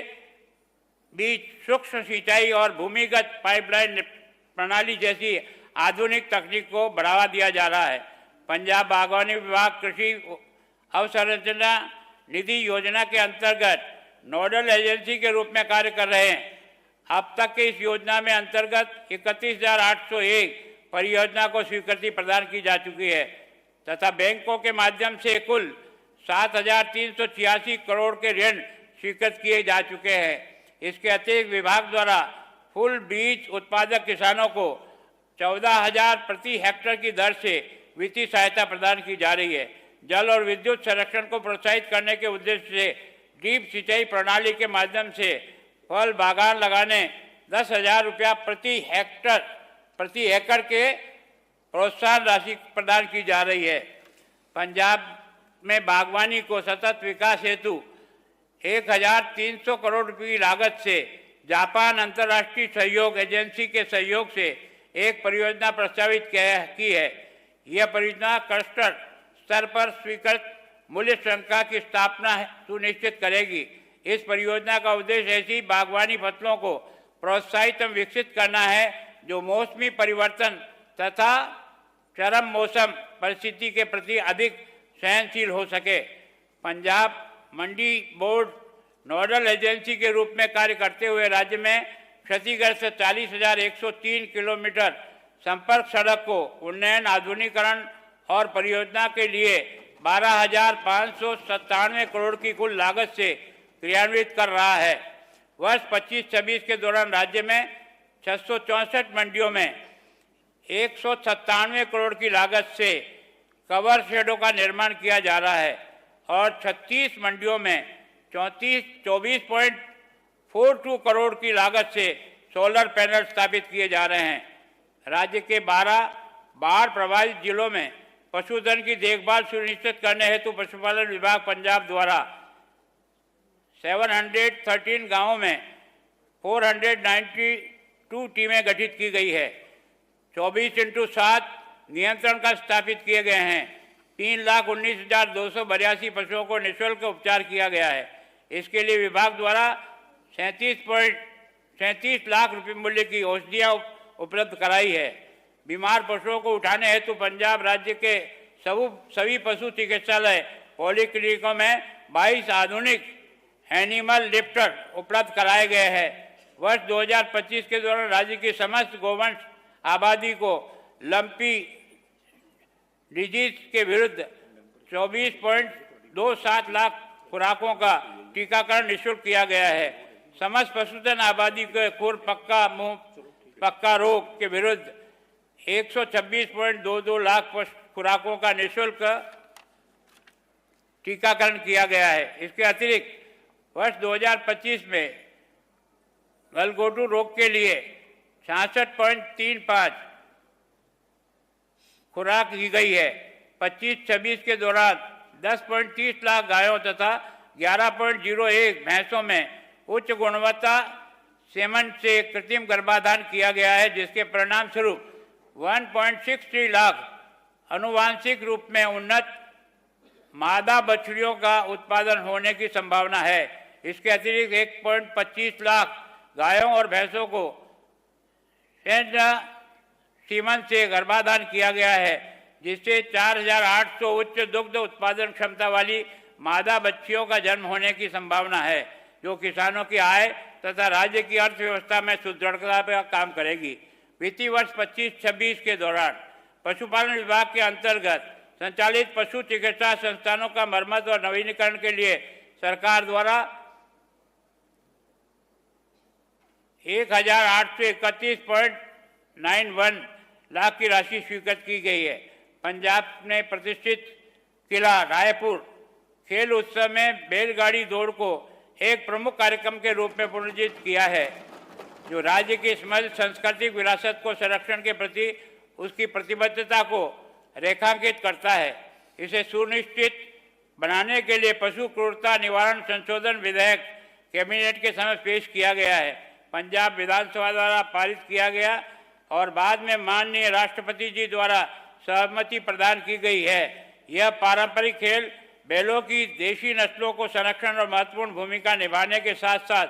बीज, सूक्ष्म सिंचाई और भूमिगत पाइपलाइन प्रणाली जैसी आधुनिक तकनीक को बढ़ावा दिया जा रहा है। पंजाब बागवानी विभाग कृषि अवसंरचना निधि योजना के अंतर्गत नोडल एजेंसी के रूप में कार्य कर रहे हैं। अब तक के इस योजना में अंतर्गत 31,801 परियोजना को स्वीकृति प्रदान की जा चुकी है तथा बैंकों के माध्यम से कुल 7,386 करोड़ के ऋण स्वीकृत किए जा चुके हैं। इसके अतिरिक्त विभाग द्वारा फूल बीज उत्पादक किसानों को 14,000 प्रति हेक्टेयर की दर से वित्तीय सहायता प्रदान की जा रही है। जल और विद्युत संरक्षण को प्रोत्साहित करने के उद्देश्य से ड्रिप सिंचाई प्रणाली के माध्यम से फल बागान लगाने 10,000 रुपया प्रति एकड़ के प्रोत्साहन राशि प्रदान की जा रही है। पंजाब में बागवानी को सतत विकास हेतु 1,300 करोड़ रुपये की लागत से जापान अंतर्राष्ट्रीय सहयोग एजेंसी के सहयोग से एक परियोजना प्रस्तावित की है। यह परियोजना क्लस्टर स्तर पर स्वीकृत मूल्य श्रृंखला की स्थापना सुनिश्चित करेगी। इस परियोजना का उद्देश्य ऐसी बागवानी फसलों को प्रोत्साहित एवं विकसित करना है जो मौसमी परिवर्तन तथा चरम मौसम परिस्थिति के प्रति अधिक सहनशील हो सके। पंजाब मंडी बोर्ड नोडल एजेंसी के रूप में कार्य करते हुए राज्य में क्षतिग्रस्त 40,103 किलोमीटर संपर्क सड़क को उन्नयन, आधुनिकीकरण और परियोजना के लिए 12,597 करोड़ की कुल लागत से क्रियान्वित कर रहा है। वर्ष 25-26 के दौरान राज्य में 664 मंडियों में 197 करोड़ की लागत से कवर शेडों का निर्माण किया जा रहा है और 36 मंडियों में 24.42 करोड़ की लागत से सोलर पैनल स्थापित किए जा रहे हैं। राज्य के 12 बाढ़ प्रभावित जिलों में पशुधन की देखभाल सुनिश्चित करने हेतु पशुपालन विभाग पंजाब द्वारा 713 गांवों में 492 टीमें गठित की गई है। 24x7 नियंत्रण का स्थापित किए गए हैं। 3,19,282 पशुओं को निःशुल्क उपचार किया गया है। इसके लिए विभाग द्वारा 37 लाख रुपये मूल्य की औषधियाँ उपलब्ध कराई है। बीमार पशुओं को उठाने हेतु पंजाब राज्य के सभी पशु चिकित्सालय पॉलीक्लिनिकों में 22 आधुनिक एनिमल लिफ्टर उपलब्ध कराए गए हैं। वर्ष 2025 के दौरान राज्य की समस्त गोवंश आबादी को लंपी डिजीज के विरुद्ध 24.27 लाख खुराकों का टीकाकरण निःशुल्क किया गया है। समस्त पशुधन आबादी के खुर पक्का रोग के विरुद्ध 126.22 लाख खुराकों का निःशुल्क टीकाकरण किया गया है। इसके अतिरिक्त वर्ष 2025 में गलघोटू रोग के लिए 66.35 खुराक दी गई है। 25-26 के दौरान 10.30 लाख गायों तथा 11.01 भैंसों में उच्च गुणवत्ता सेमन से कृत्रिम गर्भाधान किया गया है, जिसके परिणाम स्वरूप 1.63 लाख आनुवांशिक रूप में उन्नत मादा बछड़ियों का उत्पादन होने की संभावना है। इसके अतिरिक्त 1.25 लाख गायों और भैंसों को सीमन से गर्भाधान किया गया है, जिससे 4,800 उच्च दुग्ध उत्पादन क्षमता वाली मादा बच्चियों का जन्म होने की संभावना है, जो किसानों की आय तथा राज्य की अर्थव्यवस्था में सुदृढ़ता पर काम करेगी। वित्तीय वर्ष 25-26 के दौरान पशुपालन विभाग के अंतर्गत संचालित पशु चिकित्सा संस्थानों का मरम्मत और नवीनीकरण के लिए सरकार द्वारा 1,831.91 लाख की राशि स्वीकृत की गई है। पंजाब ने प्रतिष्ठित किला रायपुर खेल उत्सव में बैलगाड़ी दौड़ को एक प्रमुख कार्यक्रम के रूप में पुनर्जीवित किया है, जो राज्य की समृद्ध सांस्कृतिक विरासत को संरक्षण के प्रति उसकी प्रतिबद्धता को रेखांकित करता है। इसे सुनिश्चित बनाने के लिए पशु क्रूरता निवारण संशोधन विधेयक कैबिनेट के समक्ष पेश किया गया है। पंजाब विधानसभा द्वारा पारित किया गया और बाद में माननीय राष्ट्रपति जी द्वारा सहमति प्रदान की गई है। यह पारंपरिक खेल बैलों की देशी नस्लों को संरक्षण और महत्वपूर्ण भूमिका निभाने के साथ साथ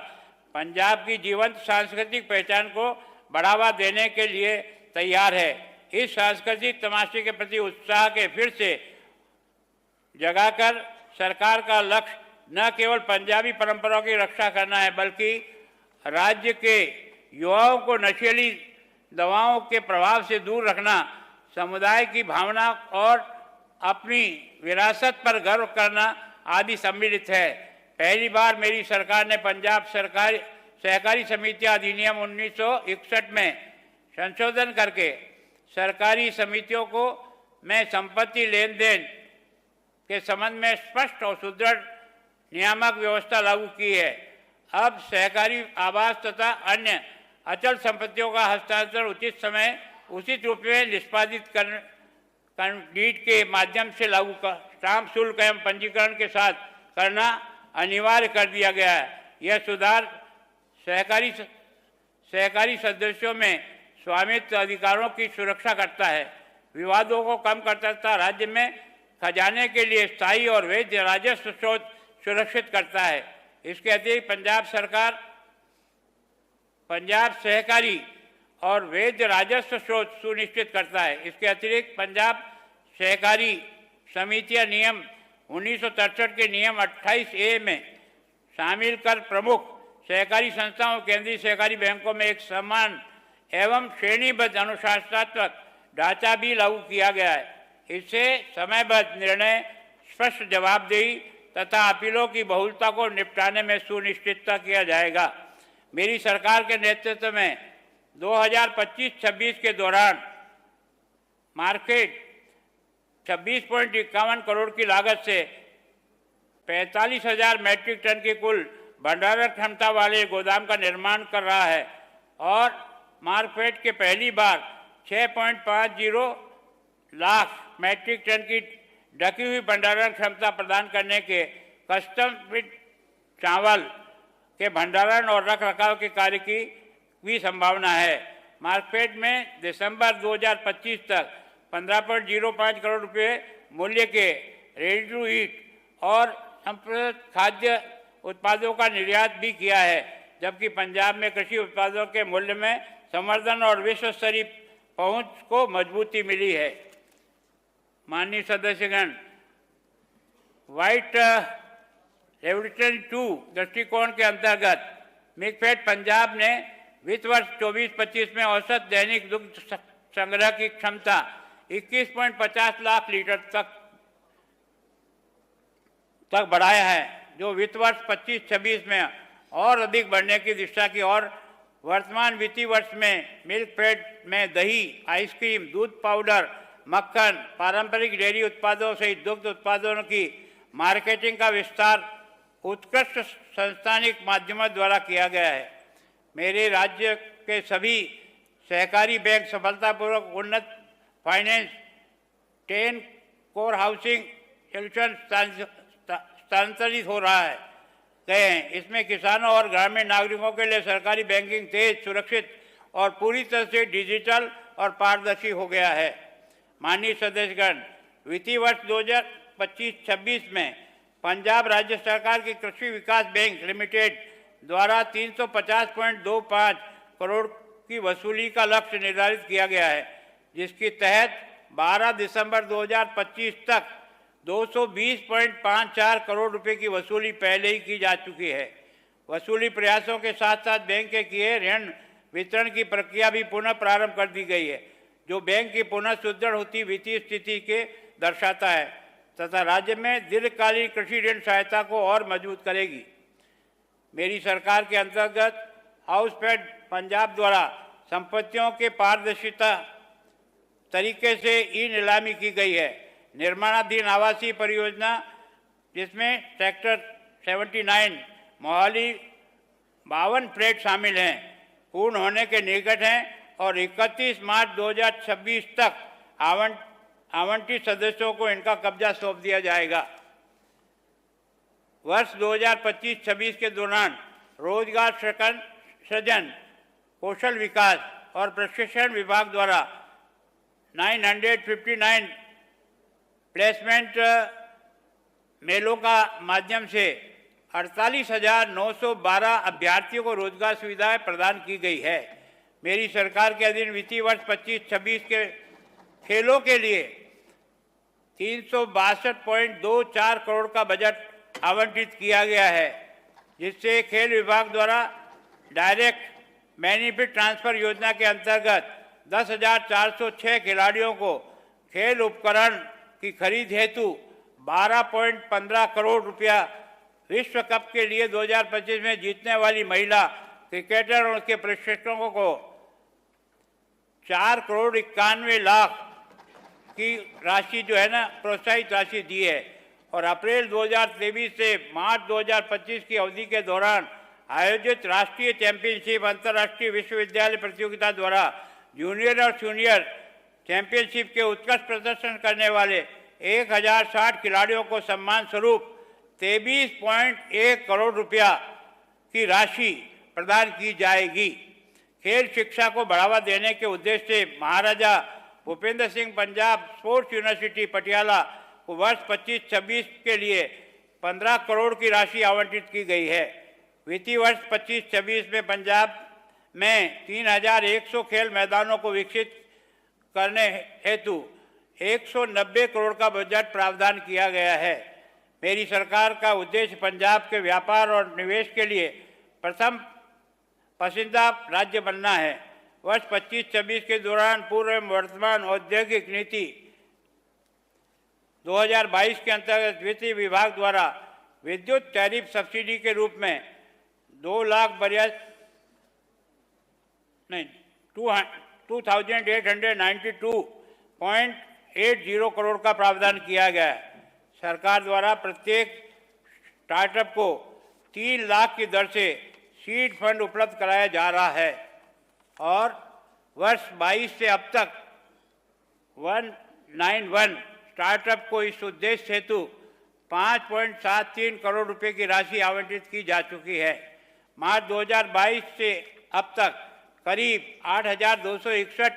पंजाब की जीवंत सांस्कृतिक पहचान को बढ़ावा देने के लिए तैयार है। इस सांस्कृतिक तमाशे के प्रति उत्साह के फिर से जगाकर सरकार का लक्ष्य न केवल पंजाबी परंपराओं की रक्षा करना है, बल्कि राज्य के युवाओं को नशीली दवाओं के प्रभाव से दूर रखना, समुदाय की भावना और अपनी विरासत पर गर्व करना आदि सम्मिलित है। पहली बार मेरी सरकार ने पंजाब सरकारी सहकारी समितियां अधिनियम 1961 में संशोधन करके सरकारी समितियों को में संपत्ति लेन देन के संबंध में स्पष्ट और सुदृढ़ नियामक व्यवस्था लागू की है। अब सहकारी आवास तथा अन्य अचल संपत्तियों का हस्तांतरण उचित समय उचित रूप में निष्पादित डीड के माध्यम से लागू कर स्टाम्प शुल्क एवं पंजीकरण के साथ करना अनिवार्य कर दिया गया है। यह सुधार सहकारी सदस्यों में स्वामित्व अधिकारों की सुरक्षा करता है, विवादों को कम करता तथा राज्य में खजाने के लिए स्थायी और वैध राजस्व स्रोत सुरक्षित करता है। इसके अतिरिक्त पंजाब सरकार पंजाब सहकारी और वैध राजस्व स्रोत सुनिश्चित करता है। इसके अतिरिक्त पंजाब सहकारी समितियां नियम 1963 के नियम 28A में शामिल कर प्रमुख सहकारी संस्थाओं केंद्रीय सहकारी बैंकों में एक समान एवं श्रेणीबद्ध अनुशासनात्मक ढांचा भी लागू किया गया है। इससे समयबद्ध निर्णय, स्पष्ट जवाबदेही तथा अपीलों की बहुलता को निपटाने में सुनिश्चितता किया जाएगा। मेरी सरकार के नेतृत्व में 2025-26 के दौरान मार्केट 26.51 करोड़ की लागत से 45,000 मैट्रिक टन की कुल भंडारण क्षमता वाले गोदाम का निर्माण कर रहा है और मार्केट के पहली बार 6.50 लाख मैट्रिक टन की ढकी हुई भंडारण क्षमता प्रदान करने के कस्टम फिट चावल के भंडारण और रख रखाव के कार्य की भी संभावना है। मार्केट में दिसंबर 2025 तक 15.05 करोड़ रुपए मूल्य के रेडी टू ईट और संप्रत खाद्य उत्पादों का निर्यात भी किया है, जबकि पंजाब में कृषि उत्पादों के मूल्य में संवर्धन और विश्व स्तरीय पहुंच को मजबूती मिली है। माननीय सदस्यगण, व्हाइट रेवोल्यूशन 2 दृष्टिकोण के अंतर्गत मिल्कफेड पंजाब ने वित्त वर्ष 24-25 में औसत दैनिक दुग्ध संग्रह की क्षमता 21.50 लाख लीटर तक बढ़ाया है, जो वित्त वर्ष 25-26 में और अधिक बढ़ने की दिशा की ओर। वर्तमान वित्तीय वर्ष में मिल्कफेड में दही, आइसक्रीम, दूध पाउडर, मक्खन, पारंपरिक डेयरी उत्पादों सहित दुग्ध उत्पादों की मार्केटिंग का विस्तार उत्कृष्ट संस्थानिक माध्यमों द्वारा किया गया है। मेरे राज्य के सभी सहकारी बैंक सफलतापूर्वक उन्नत फाइनेंस 10 कोर हाउसिंग सोल्यूशन स्थानांतरित हो रहा है गए हैं। इसमें किसानों और ग्रामीण नागरिकों के लिए सरकारी बैंकिंग तेज, सुरक्षित और पूरी तरह से डिजिटल और पारदर्शी हो गया है। माननीय सदस्यगण, वित्तीय वर्ष 2025-26 में पंजाब राज्य सरकार की कृषि विकास बैंक लिमिटेड द्वारा 350.25 करोड़ की वसूली का लक्ष्य निर्धारित किया गया है, जिसके तहत 12 दिसंबर 2025 तक 220.54 करोड़ रुपए की वसूली पहले ही की जा चुकी है। वसूली प्रयासों के साथ साथ बैंक के किए ऋण वितरण की प्रक्रिया भी पुनः प्रारंभ कर दी गई है, जो बैंक की पुनः सुदृढ़ होती वित्तीय स्थिति के दर्शाता है तथा राज्य में दीर्घकालीन कृषि ऋण सहायता को और मजबूत करेगी। मेरी सरकार के अंतर्गत हाउसफेड पंजाब द्वारा संपत्तियों के पारदर्शिता तरीके से ई नीलामी की गई है। निर्माणाधीन आवासीय परियोजना, जिसमें सेक्टर 79 मोहाली 52 फ्लैट शामिल हैं, पूर्ण होने के निकट हैं और 31 मार्च 2026 तक आवंटित सदस्यों को इनका कब्जा सौंप दिया जाएगा। वर्ष 2025-26 के दौरान रोजगार सृजन, कौशल विकास और प्रशिक्षण विभाग द्वारा 959 प्लेसमेंट मेलों का माध्यम से 48,912 अभ्यर्थियों को रोजगार सुविधाएं प्रदान की गई है। मेरी सरकार के अधीन वित्तीय वर्ष 25-26 के खेलों के लिए 362.24 करोड़ का बजट आवंटित किया गया है, जिससे खेल विभाग द्वारा डायरेक्ट बेनिफिट ट्रांसफर योजना के अंतर्गत 10,406 खिलाड़ियों को खेल उपकरण की खरीद हेतु 12.15 करोड़ रुपया, विश्व कप के लिए 2025 में जीतने वाली महिला क्रिकेटर और उसके प्रशिक्षकों को 4 करोड़ 91 लाख की राशि जो है ना प्रोत्साहित राशि दी है और अप्रैल 2023 से मार्च 2025 की अवधि के दौरान आयोजित राष्ट्रीय चैंपियनशिप अंतर्राष्ट्रीय विश्वविद्यालय प्रतियोगिता द्वारा जूनियर और सीनियर चैंपियनशिप के उत्कृष्ट प्रदर्शन करने वाले 1060 खिलाड़ियों को सम्मान स्वरूप 23.1 करोड़ रुपया की राशि प्रदान की जाएगी। खेल शिक्षा को बढ़ावा देने के उद्देश्य से महाराजा भूपेंद्र सिंह पंजाब स्पोर्ट्स यूनिवर्सिटी पटियाला को वर्ष 25-26 के लिए 15 करोड़ की राशि आवंटित की गई है। वित्तीय वर्ष 25-26 में पंजाब में 3,100 खेल मैदानों को विकसित करने हेतु 190 करोड़ का बजट प्रावधान किया गया है। मेरी सरकार का उद्देश्य पंजाब के व्यापार और निवेश के लिए प्रथम पसंदीदा राज्य बनना है। वर्ष 25-26 के दौरान पूर्व वर्तमान औद्योगिक नीति 2022 के अंतर्गत वित्त विभाग द्वारा विद्युत टैरिफ सब्सिडी के रूप में 2892.80 करोड़ का प्रावधान किया गया है। सरकार द्वारा प्रत्येक स्टार्टअप को 3 लाख की दर से सीड फंड उपलब्ध कराया जा रहा है और वर्ष 22 से अब तक 191 स्टार्टअप को इस उद्देश्य हेतु 5.73 करोड़ रुपए की राशि आवंटित की जा चुकी है। मार्च 2022 से अब तक करीब 8,261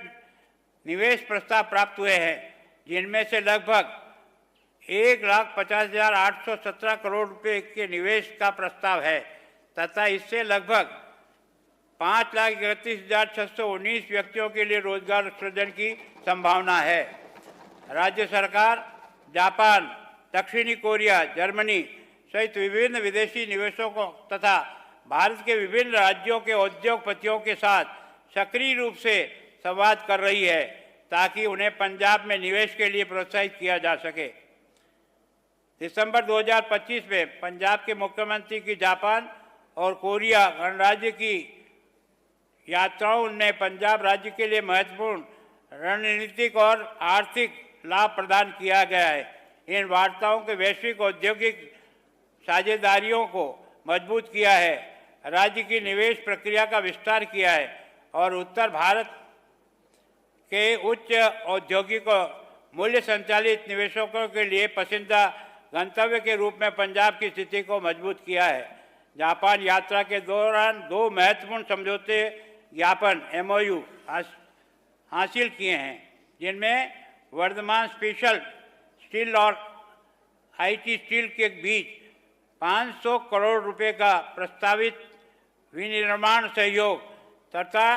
निवेश प्रस्ताव प्राप्त हुए हैं, जिनमें से लगभग 1,50,817 करोड़ रुपए के निवेश का प्रस्ताव है तथा इससे लगभग 5,31,619 व्यक्तियों के लिए रोजगार सृजन की संभावना है। राज्य सरकार जापान, दक्षिणी कोरिया, जर्मनी सहित विभिन्न विदेशी निवेशकों को तथा भारत के विभिन्न राज्यों के उद्योगपतियों के साथ सक्रिय रूप से संवाद कर रही है ताकि उन्हें पंजाब में निवेश के लिए प्रोत्साहित किया जा सके। दिसंबर 2025 में पंजाब के मुख्यमंत्री की जापान और कोरिया गणराज्य की यात्राओं ने पंजाब राज्य के लिए महत्वपूर्ण रणनीतिक और आर्थिक लाभ प्रदान किया गया है। इन वार्ताओं के वैश्विक औद्योगिक साझेदारियों को मजबूत किया है, राज्य की निवेश प्रक्रिया का विस्तार किया है और उत्तर भारत के उच्च औद्योगिक मूल्य संचालित निवेशकों के लिए पसंदीदा गंतव्य के रूप में पंजाब की स्थिति को मजबूत किया है। जापान यात्रा के दौरान 2 महत्वपूर्ण समझौते ज्ञापन MOU हासिल किए हैं, जिनमें वर्धमान स्पेशल स्टील और IT स्टील के बीच 500 करोड़ रुपए का प्रस्तावित विनिर्माण सहयोग तथा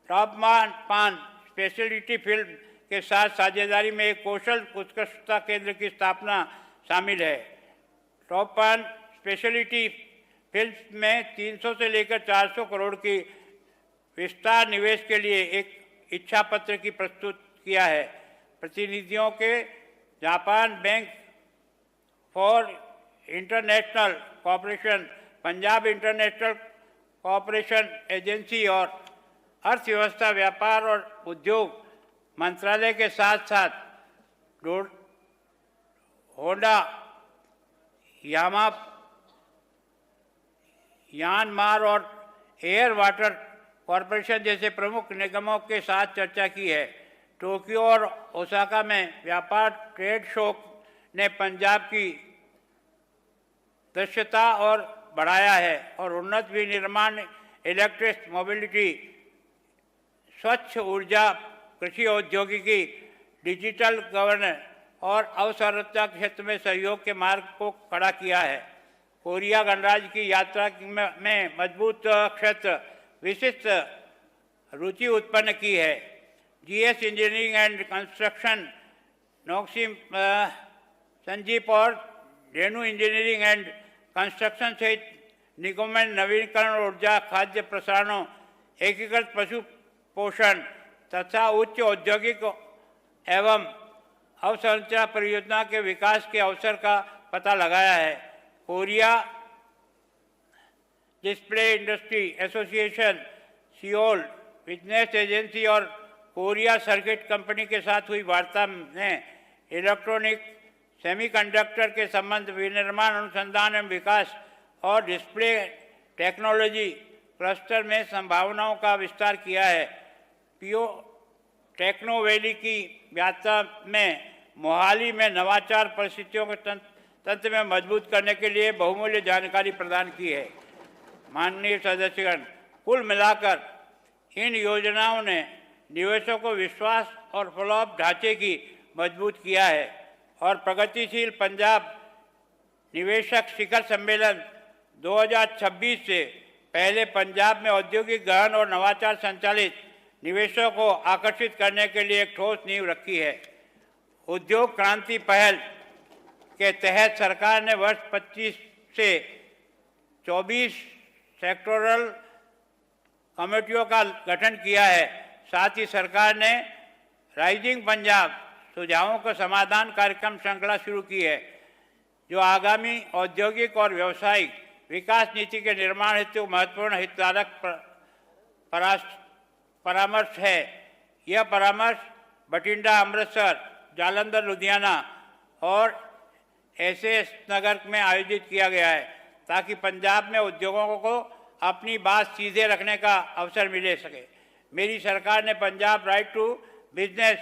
टॉपमान पान स्पेशलिटी फिल्म के साथ साझेदारी में एक कौशल उत्कृष्टता केंद्र की स्थापना शामिल है। टॉपमान स्पेशलिटी फिल्म में 300 से लेकर 400 करोड़ की विस्तार निवेश के लिए एक इच्छा पत्र की प्रस्तुत किया है। प्रतिनिधियों के Japan bank for international cooperation, Punjab international cooperation agency और अर्थव्यवस्था, व्यापार और उद्योग मंत्रालय के साथ साथ होंडा, म्यांमार और एयर वाटर कॉरपोरेशन जैसे प्रमुख निगमों के साथ चर्चा की है। टोक्यो और ओसाका में व्यापार ट्रेड शो ने पंजाब की दृश्यता और बढ़ाया है और उन्नत विनिर्माण, इलेक्ट्रिक मोबिलिटी, स्वच्छ ऊर्जा, कृषि औद्योगिकी, डिजिटल गवर्नेंस और अवसंरचना क्षेत्र में सहयोग के मार्ग को खड़ा किया है। कोरिया गणराज्य की यात्रा में मजबूत क्षेत्र विशिष्ट रुचि उत्पन्न की है। GS इंजीनियरिंग एंड कंस्ट्रक्शन, नोक्सिम संजीप और रेणु इंजीनियरिंग एंड कंस्ट्रक्शन सहित निगमों में नवीकरण ऊर्जा, खाद्य प्रसारणों, एकीकृत पशु पोषण तथा उच्च औद्योगिक एवं अवसंरचना परियोजना के विकास के अवसर का पता लगाया है। Korea display industry association, Seoul business agency और कोरिया सर्किट कंपनी के साथ हुई वार्ता में इलेक्ट्रॉनिक, सेमीकंडक्टर के संबंध, विनिर्माण अनुसंधान एवं विकास और डिस्प्ले टेक्नोलॉजी क्लस्टर में संभावनाओं का विस्तार किया है। पीओ टेक्नो वैली की यात्रा में मोहाली में नवाचार परिस्थितियों के तंत्र में मजबूत करने के लिए बहुमूल्य जानकारी प्रदान की है। माननीय सदस्यगण, कुल मिलाकर इन योजनाओं ने निवेशकों को विश्वास और फॉलोअप ढांचे की मजबूत किया है और प्रगतिशील पंजाब निवेशक शिखर सम्मेलन 2026 से पहले पंजाब में औद्योगिक गहन और नवाचार संचालित निवेशों को आकर्षित करने के लिए एक ठोस नींव रखी है। उद्योग क्रांति पहल के तहत सरकार ने वर्ष 25 से 24 सेक्टोरल कमेटियों का गठन किया है। साथ ही सरकार ने राइजिंग पंजाब सुझावों का समाधान कार्यक्रम श्रृंखला शुरू की है, जो आगामी औद्योगिक और व्यावसायिक विकास नीति के निर्माण हेतु महत्वपूर्ण हितधारक परामर्श है। यह परामर्श बठिंडा, अमृतसर, जालंधर, लुधियाना और एसएस नगर में आयोजित किया गया है ताकि पंजाब में उद्योगों को अपनी बात सीधे रखने का अवसर मिले सके। मेरी सरकार ने पंजाब राइट टू बिजनेस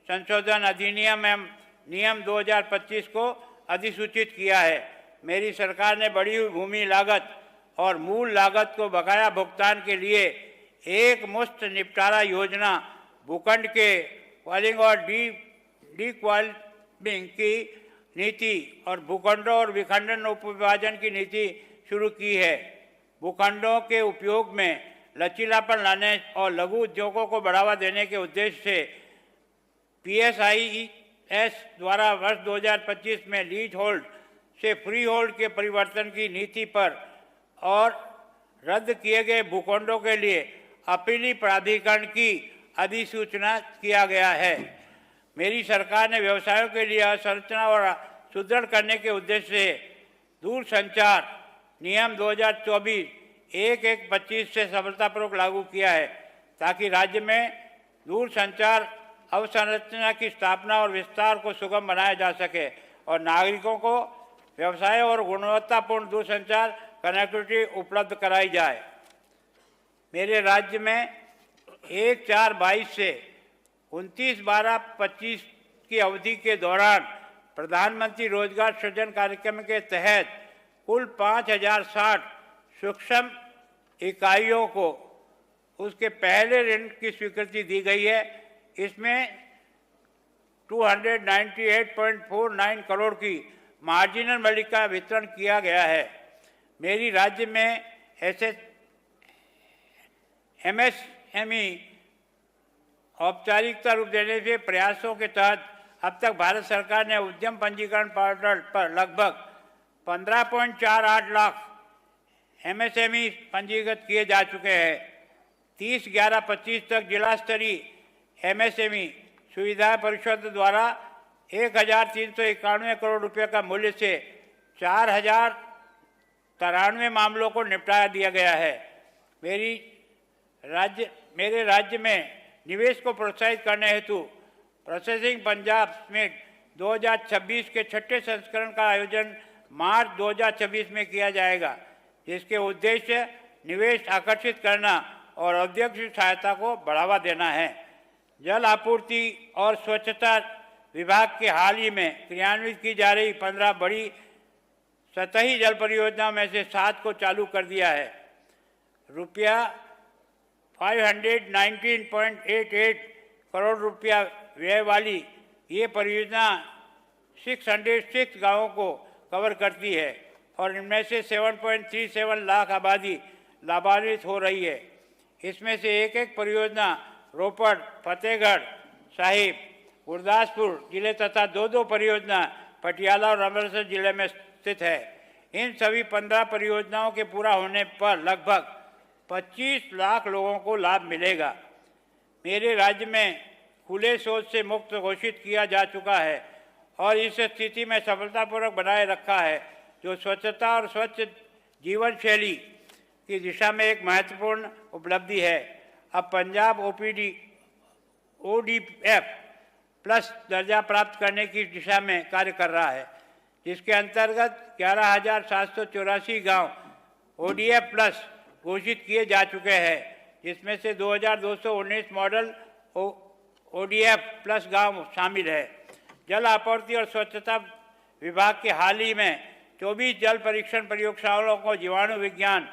संशोधन अधिनियम एवं नियम 2025 को अधिसूचित किया है। मेरी सरकार ने बढ़ी हुई भूमि लागत और मूल लागत को बकाया भुगतान के लिए एक मुश्त निपटारा योजना, भूखंड के क्वालिंग और डी क्वालिंग की नीति और भूखंडों और विखंडन उपविभाजन की नीति शुरू की है। भूखंडों के उपयोग में लचीलापन लाने और लघु उद्योगों को बढ़ावा देने के उद्देश्य से PSIS द्वारा वर्ष 2025 में लीज होल्ड से फ्री होल्ड के परिवर्तन की नीति पर और रद्द किए गए भूखंडों के लिए अपीली प्राधिकरण की अधिसूचना किया गया है। मेरी सरकार ने व्यवसायों के लिए अवसंरचना और सुदृढ़ करने के उद्देश्य से दूरसंचार नियम 2024-1125 से सफलतापूर्वक लागू किया है ताकि राज्य में दूरसंचार अवसंरचना की स्थापना और विस्तार को सुगम बनाया जा सके और नागरिकों को व्यवसाय और गुणवत्तापूर्ण दूरसंचार कनेक्टिविटी उपलब्ध कराई जाए। मेरे राज्य में 1/4/22 से 29/12/25 की अवधि के दौरान प्रधानमंत्री रोजगार सृजन कार्यक्रम के तहत कुल 5060 सूक्ष्म इकाइयों को उसके पहले ऋण की स्वीकृति दी गई है। इसमें 298.49 करोड़ की मार्जिनल मनी का वितरण किया गया है। मेरी राज्य में MSME औपचारिकता रूप देने के प्रयासों के तहत अब तक भारत सरकार ने उद्यम पंजीकरण पोर्टल पर लगभग 15.48 लाख MSME पंजीकृत किए जा चुके हैं। 30/11/25 तक जिला स्तरीय MSME सुविधा परिषद द्वारा 1391 करोड़ रुपये का मूल्य से 4093 मामलों को निपटाया दिया गया है। मेरे राज्य में निवेश को प्रोत्साहित करने हेतु प्रोसेसिंग पंजाब में 2026 के छठे संस्करण का आयोजन मार्च 2026 में किया जाएगा, जिसके उद्देश्य निवेश आकर्षित करना और औद्योगिक सहायता को बढ़ावा देना है। जल आपूर्ति और स्वच्छता विभाग के हाल ही में क्रियान्वित की जा रही 15 बड़ी सतही जल परियोजनाओं में से 7 को चालू कर दिया है। रुपया 519.88 करोड़ रुपया व्यय वाली ये परियोजना 606 गांवों को कवर करती है और इनमें से 7.37 लाख आबादी लाभान्वित हो रही है। इसमें से एक परियोजना रोपड़, फतेहगढ़ साहिब, गुरदासपुर जिले तथा 2 परियोजना पटियाला और अमृतसर जिले में स्थित है। इन सभी 15 परियोजनाओं के पूरा होने पर लगभग 25 लाख लोगों को लाभ मिलेगा। मेरे राज्य में खुले शौच से मुक्त घोषित किया जा चुका है और इस स्थिति में सफलतापूर्वक बनाए रखा है, जो स्वच्छता और स्वच्छ जीवन शैली की दिशा में एक महत्वपूर्ण उपलब्धि है। अब पंजाब ODF प्लस दर्जा प्राप्त करने की दिशा में कार्य कर रहा है, जिसके अंतर्गत 11,784 गांव ODF प्लस घोषित किए जा चुके हैं, जिसमें से 2,219 मॉडल ODF प्लस गांव शामिल है। जल आपूर्ति और स्वच्छता विभाग के हाल ही में 24 जल परीक्षण प्रयोगशालाओं को जीवाणु विज्ञान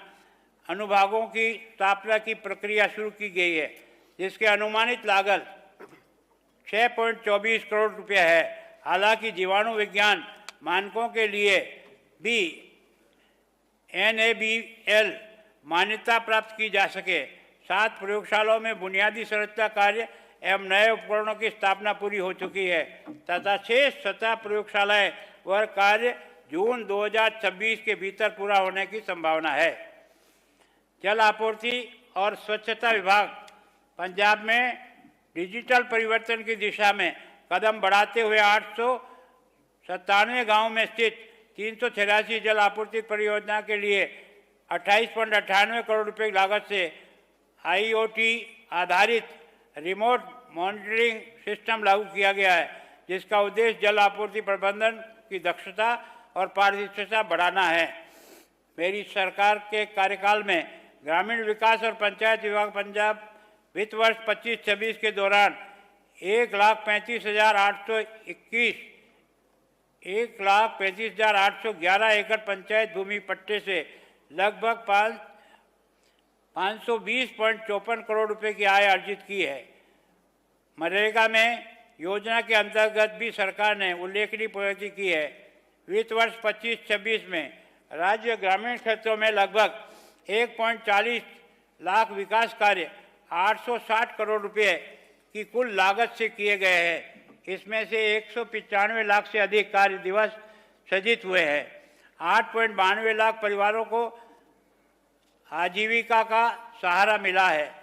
अनुभागों की स्थापना की प्रक्रिया शुरू की गई है, जिसके अनुमानित लागत 6.24 करोड़ रुपये है। हालांकि जीवाणु विज्ञान मानकों के लिए भी NABL मान्यता प्राप्त की जा सके। 7 प्रयोगशालाओं में बुनियादी संरचना कार्य एवं नए उपकरणों की स्थापना पूरी हो चुकी है तथा 6 सतह प्रयोगशालाएं व कार्य जून 2026 के भीतर पूरा होने की संभावना है। जल आपूर्ति और स्वच्छता विभाग पंजाब में डिजिटल परिवर्तन की दिशा में कदम बढ़ाते हुए 897 गांवों में स्थित 386 जल आपूर्ति परियोजना के लिए 28.98 करोड़ रुपए की लागत से IoT आधारित रिमोट मॉनिटरिंग सिस्टम लागू किया गया है, जिसका उद्देश्य जल आपूर्ति प्रबंधन की दक्षता और पारदर्शिता बढ़ाना है। मेरी सरकार के कार्यकाल में ग्रामीण विकास और पंचायत विभाग पंजाब वित्त वर्ष 25-26 के दौरान 1,35,811 एकड़ पंचायत भूमि पट्टे से लगभग 520.54 करोड़ रुपए की आय अर्जित की है। मनरेगा में योजना के अंतर्गत भी सरकार ने उल्लेखनीय प्रगति की है। वित्त वर्ष 25-26 में राज्य ग्रामीण क्षेत्रों में लगभग 1.40 लाख विकास कार्य 860 करोड़ रुपए की कुल लागत से किए गए हैं। इसमें से 195 लाख से अधिक कार्य दिवस सृजित हुए हैं। 8.92 लाख परिवारों को आजीविका का सहारा मिला है।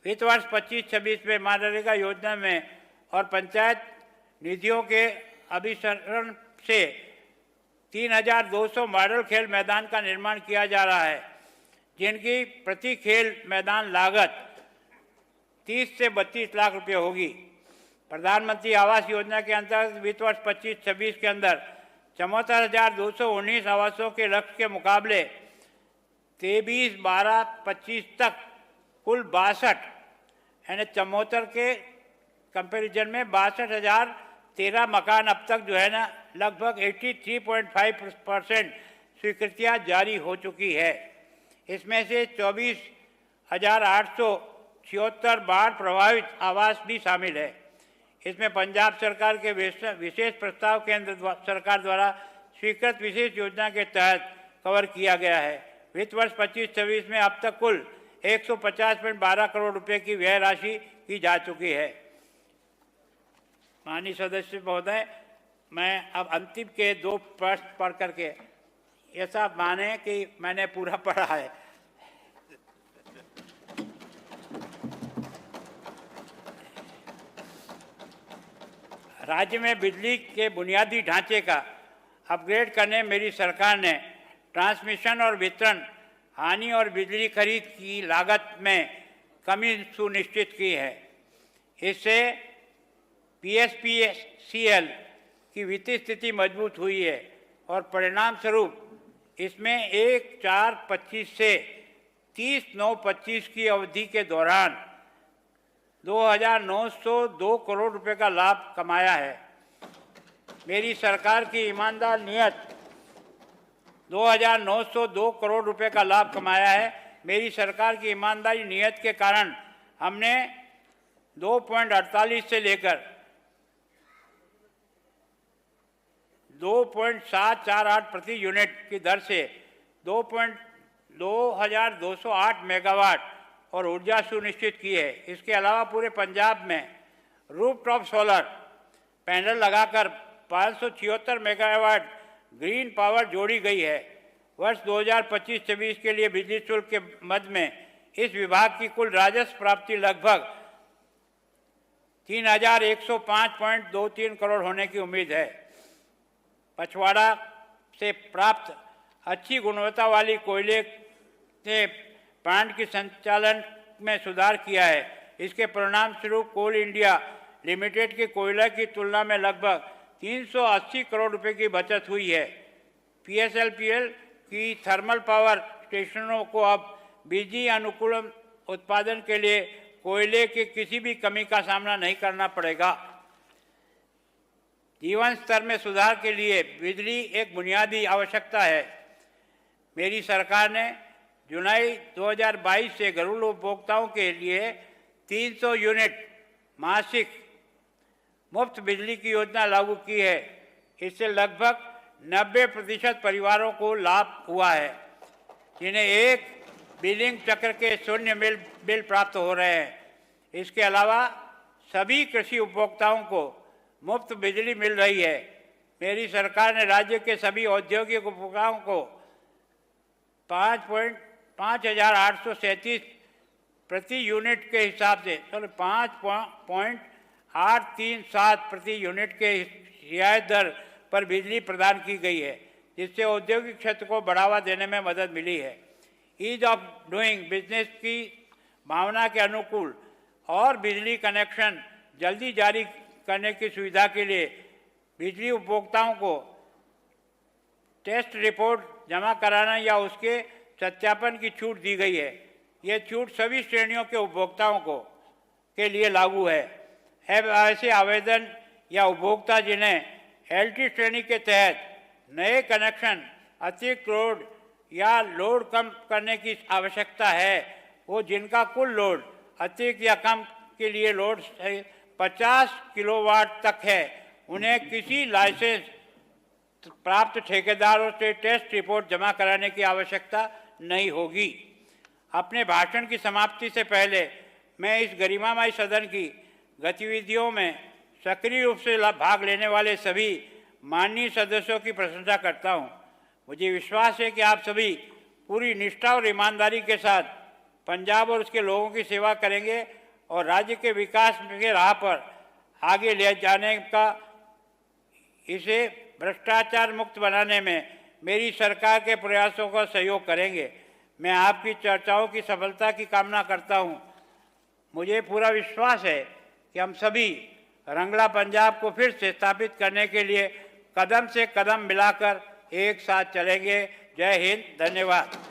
वित्त वर्ष 25-26 में मनरेगा योजना में और पंचायत निधियों के अभिसरण से 3,200 मॉडल खेल मैदान का निर्माण किया जा रहा है, जिनकी प्रति खेल मैदान लागत 30 से 32 लाख रुपये होगी। प्रधानमंत्री आवास योजना के अंतर्गत वित्त वर्ष 25-26 के अंदर 74,219 आवासों के लक्ष्य के मुकाबले 23-12-25 तक कुल 62 यानी 74 के कंपैरिजन में 62,013 मकान अब तक जो है ना लगभग 83.5% स्वीकृतियाँ जारी हो चुकी है। इसमें से 24,876 बाढ़ प्रभावित आवास भी शामिल है। इसमें पंजाब सरकार के विशेष प्रस्ताव केंद्र सरकार द्वारा स्वीकृत विशेष योजना के तहत कवर किया गया है। वित्त वर्ष 25-26 में अब तक कुल 150.12 करोड़ रुपए की व्यय राशि की जा चुकी है। माननीय सदस्य महोदय, मैं अब अंतिम के 2 प्रश्न पढ़ करके ऐसा माने कि मैंने पूरा पढ़ा है। राज्य में बिजली के बुनियादी ढांचे का अपग्रेड करने मेरी सरकार ने ट्रांसमिशन और वितरण हानि और बिजली खरीद की लागत में कमी सुनिश्चित की है। इससे PSPCL की वित्तीय स्थिति मजबूत हुई है और परिणाम स्वरूप इसमें 1/4/25 से 30/9/25 की अवधि के दौरान 2,902 करोड़ रुपए का लाभ कमाया है। मेरी सरकार की ईमानदार नियत 2,902 करोड़ रुपए का लाभ कमाया है। मेरी सरकार की ईमानदारी नियत के कारण हमने 2.48 से लेकर 2.748 प्रति यूनिट की दर से 2,208 मेगावाट और ऊर्जा सुनिश्चित की है। इसके अलावा पूरे पंजाब में रूफटॉप सोलर पैनल लगाकर 576 मेगावाट ग्रीन पावर जोड़ी गई है। वर्ष 2025-26 के लिए बिजली शुल्क के मद में इस विभाग की कुल राजस्व प्राप्ति लगभग 3,105.23 करोड़ होने की उम्मीद है। पछवाड़ा से प्राप्त अच्छी गुणवत्ता वाली कोयले ने प्लांट के संचालन में सुधार किया है। इसके परिणाम स्वरूप कोल इंडिया लिमिटेड के कोयला की तुलना में लगभग 380 करोड़ रुपए की बचत हुई है। PSLPL की थर्मल पावर स्टेशनों को अब बिजली अनुकूल उत्पादन के लिए कोयले की किसी भी कमी का सामना नहीं करना पड़ेगा। जीवन स्तर में सुधार के लिए बिजली एक बुनियादी आवश्यकता है। मेरी सरकार ने जुलाई 2022 से घरेलू उपभोक्ताओं के लिए 300 यूनिट मासिक मुफ्त बिजली की योजना लागू की है। इससे लगभग 90% परिवारों को लाभ हुआ है, जिन्हें एक बिलिंग चक्र के शून्य बिल प्राप्त हो रहे हैं। इसके अलावा सभी कृषि उपभोक्ताओं को मुफ्त बिजली मिल रही है। मेरी सरकार ने राज्य के सभी औद्योगिक उपभोक्ताओं को 5,837 प्रति यूनिट के हिसाब से 5.837 प्रति यूनिट के रियायत दर पर बिजली प्रदान की गई है, जिससे औद्योगिक क्षेत्र को बढ़ावा देने में मदद मिली है। ईज ऑफ डूइंग बिजनेस की भावना के अनुकूल और बिजली कनेक्शन जल्दी जारी करने की सुविधा के लिए बिजली उपभोक्ताओं को टेस्ट रिपोर्ट जमा कराना या उसके सत्यापन की छूट दी गई है। ये छूट सभी श्रेणियों के उपभोक्ताओं को के लिए लागू है। ऐसे आवेदन या उपभोक्ता जिन्हें LT श्रेणी के तहत नए कनेक्शन, अतिरिक्त लोड या लोड कम करने की आवश्यकता है, वो जिनका कुल लोड अतिरिक्त या कम के लिए लोड 50 किलोवाट तक है, उन्हें किसी लाइसेंस प्राप्त ठेकेदारों से टेस्ट रिपोर्ट जमा कराने की आवश्यकता नहीं होगी। अपने भाषण की समाप्ति से पहले मैं इस गरिमामय सदन की गतिविधियों में सक्रिय रूप से भाग लेने वाले सभी माननीय सदस्यों की प्रशंसा करता हूं। मुझे विश्वास है कि आप सभी पूरी निष्ठा और ईमानदारी के साथ पंजाब और उसके लोगों की सेवा करेंगे और राज्य के विकास के राह पर आगे ले जाने का, इसे भ्रष्टाचार मुक्त बनाने में मेरी सरकार के प्रयासों का सहयोग करेंगे। मैं आपकी चर्चाओं की सफलता की कामना करता हूं। मुझे पूरा विश्वास है कि हम सभी रंगला पंजाब को फिर से स्थापित करने के लिए कदम से कदम मिलाकर एक साथ चलेंगे। जय हिंद, धन्यवाद।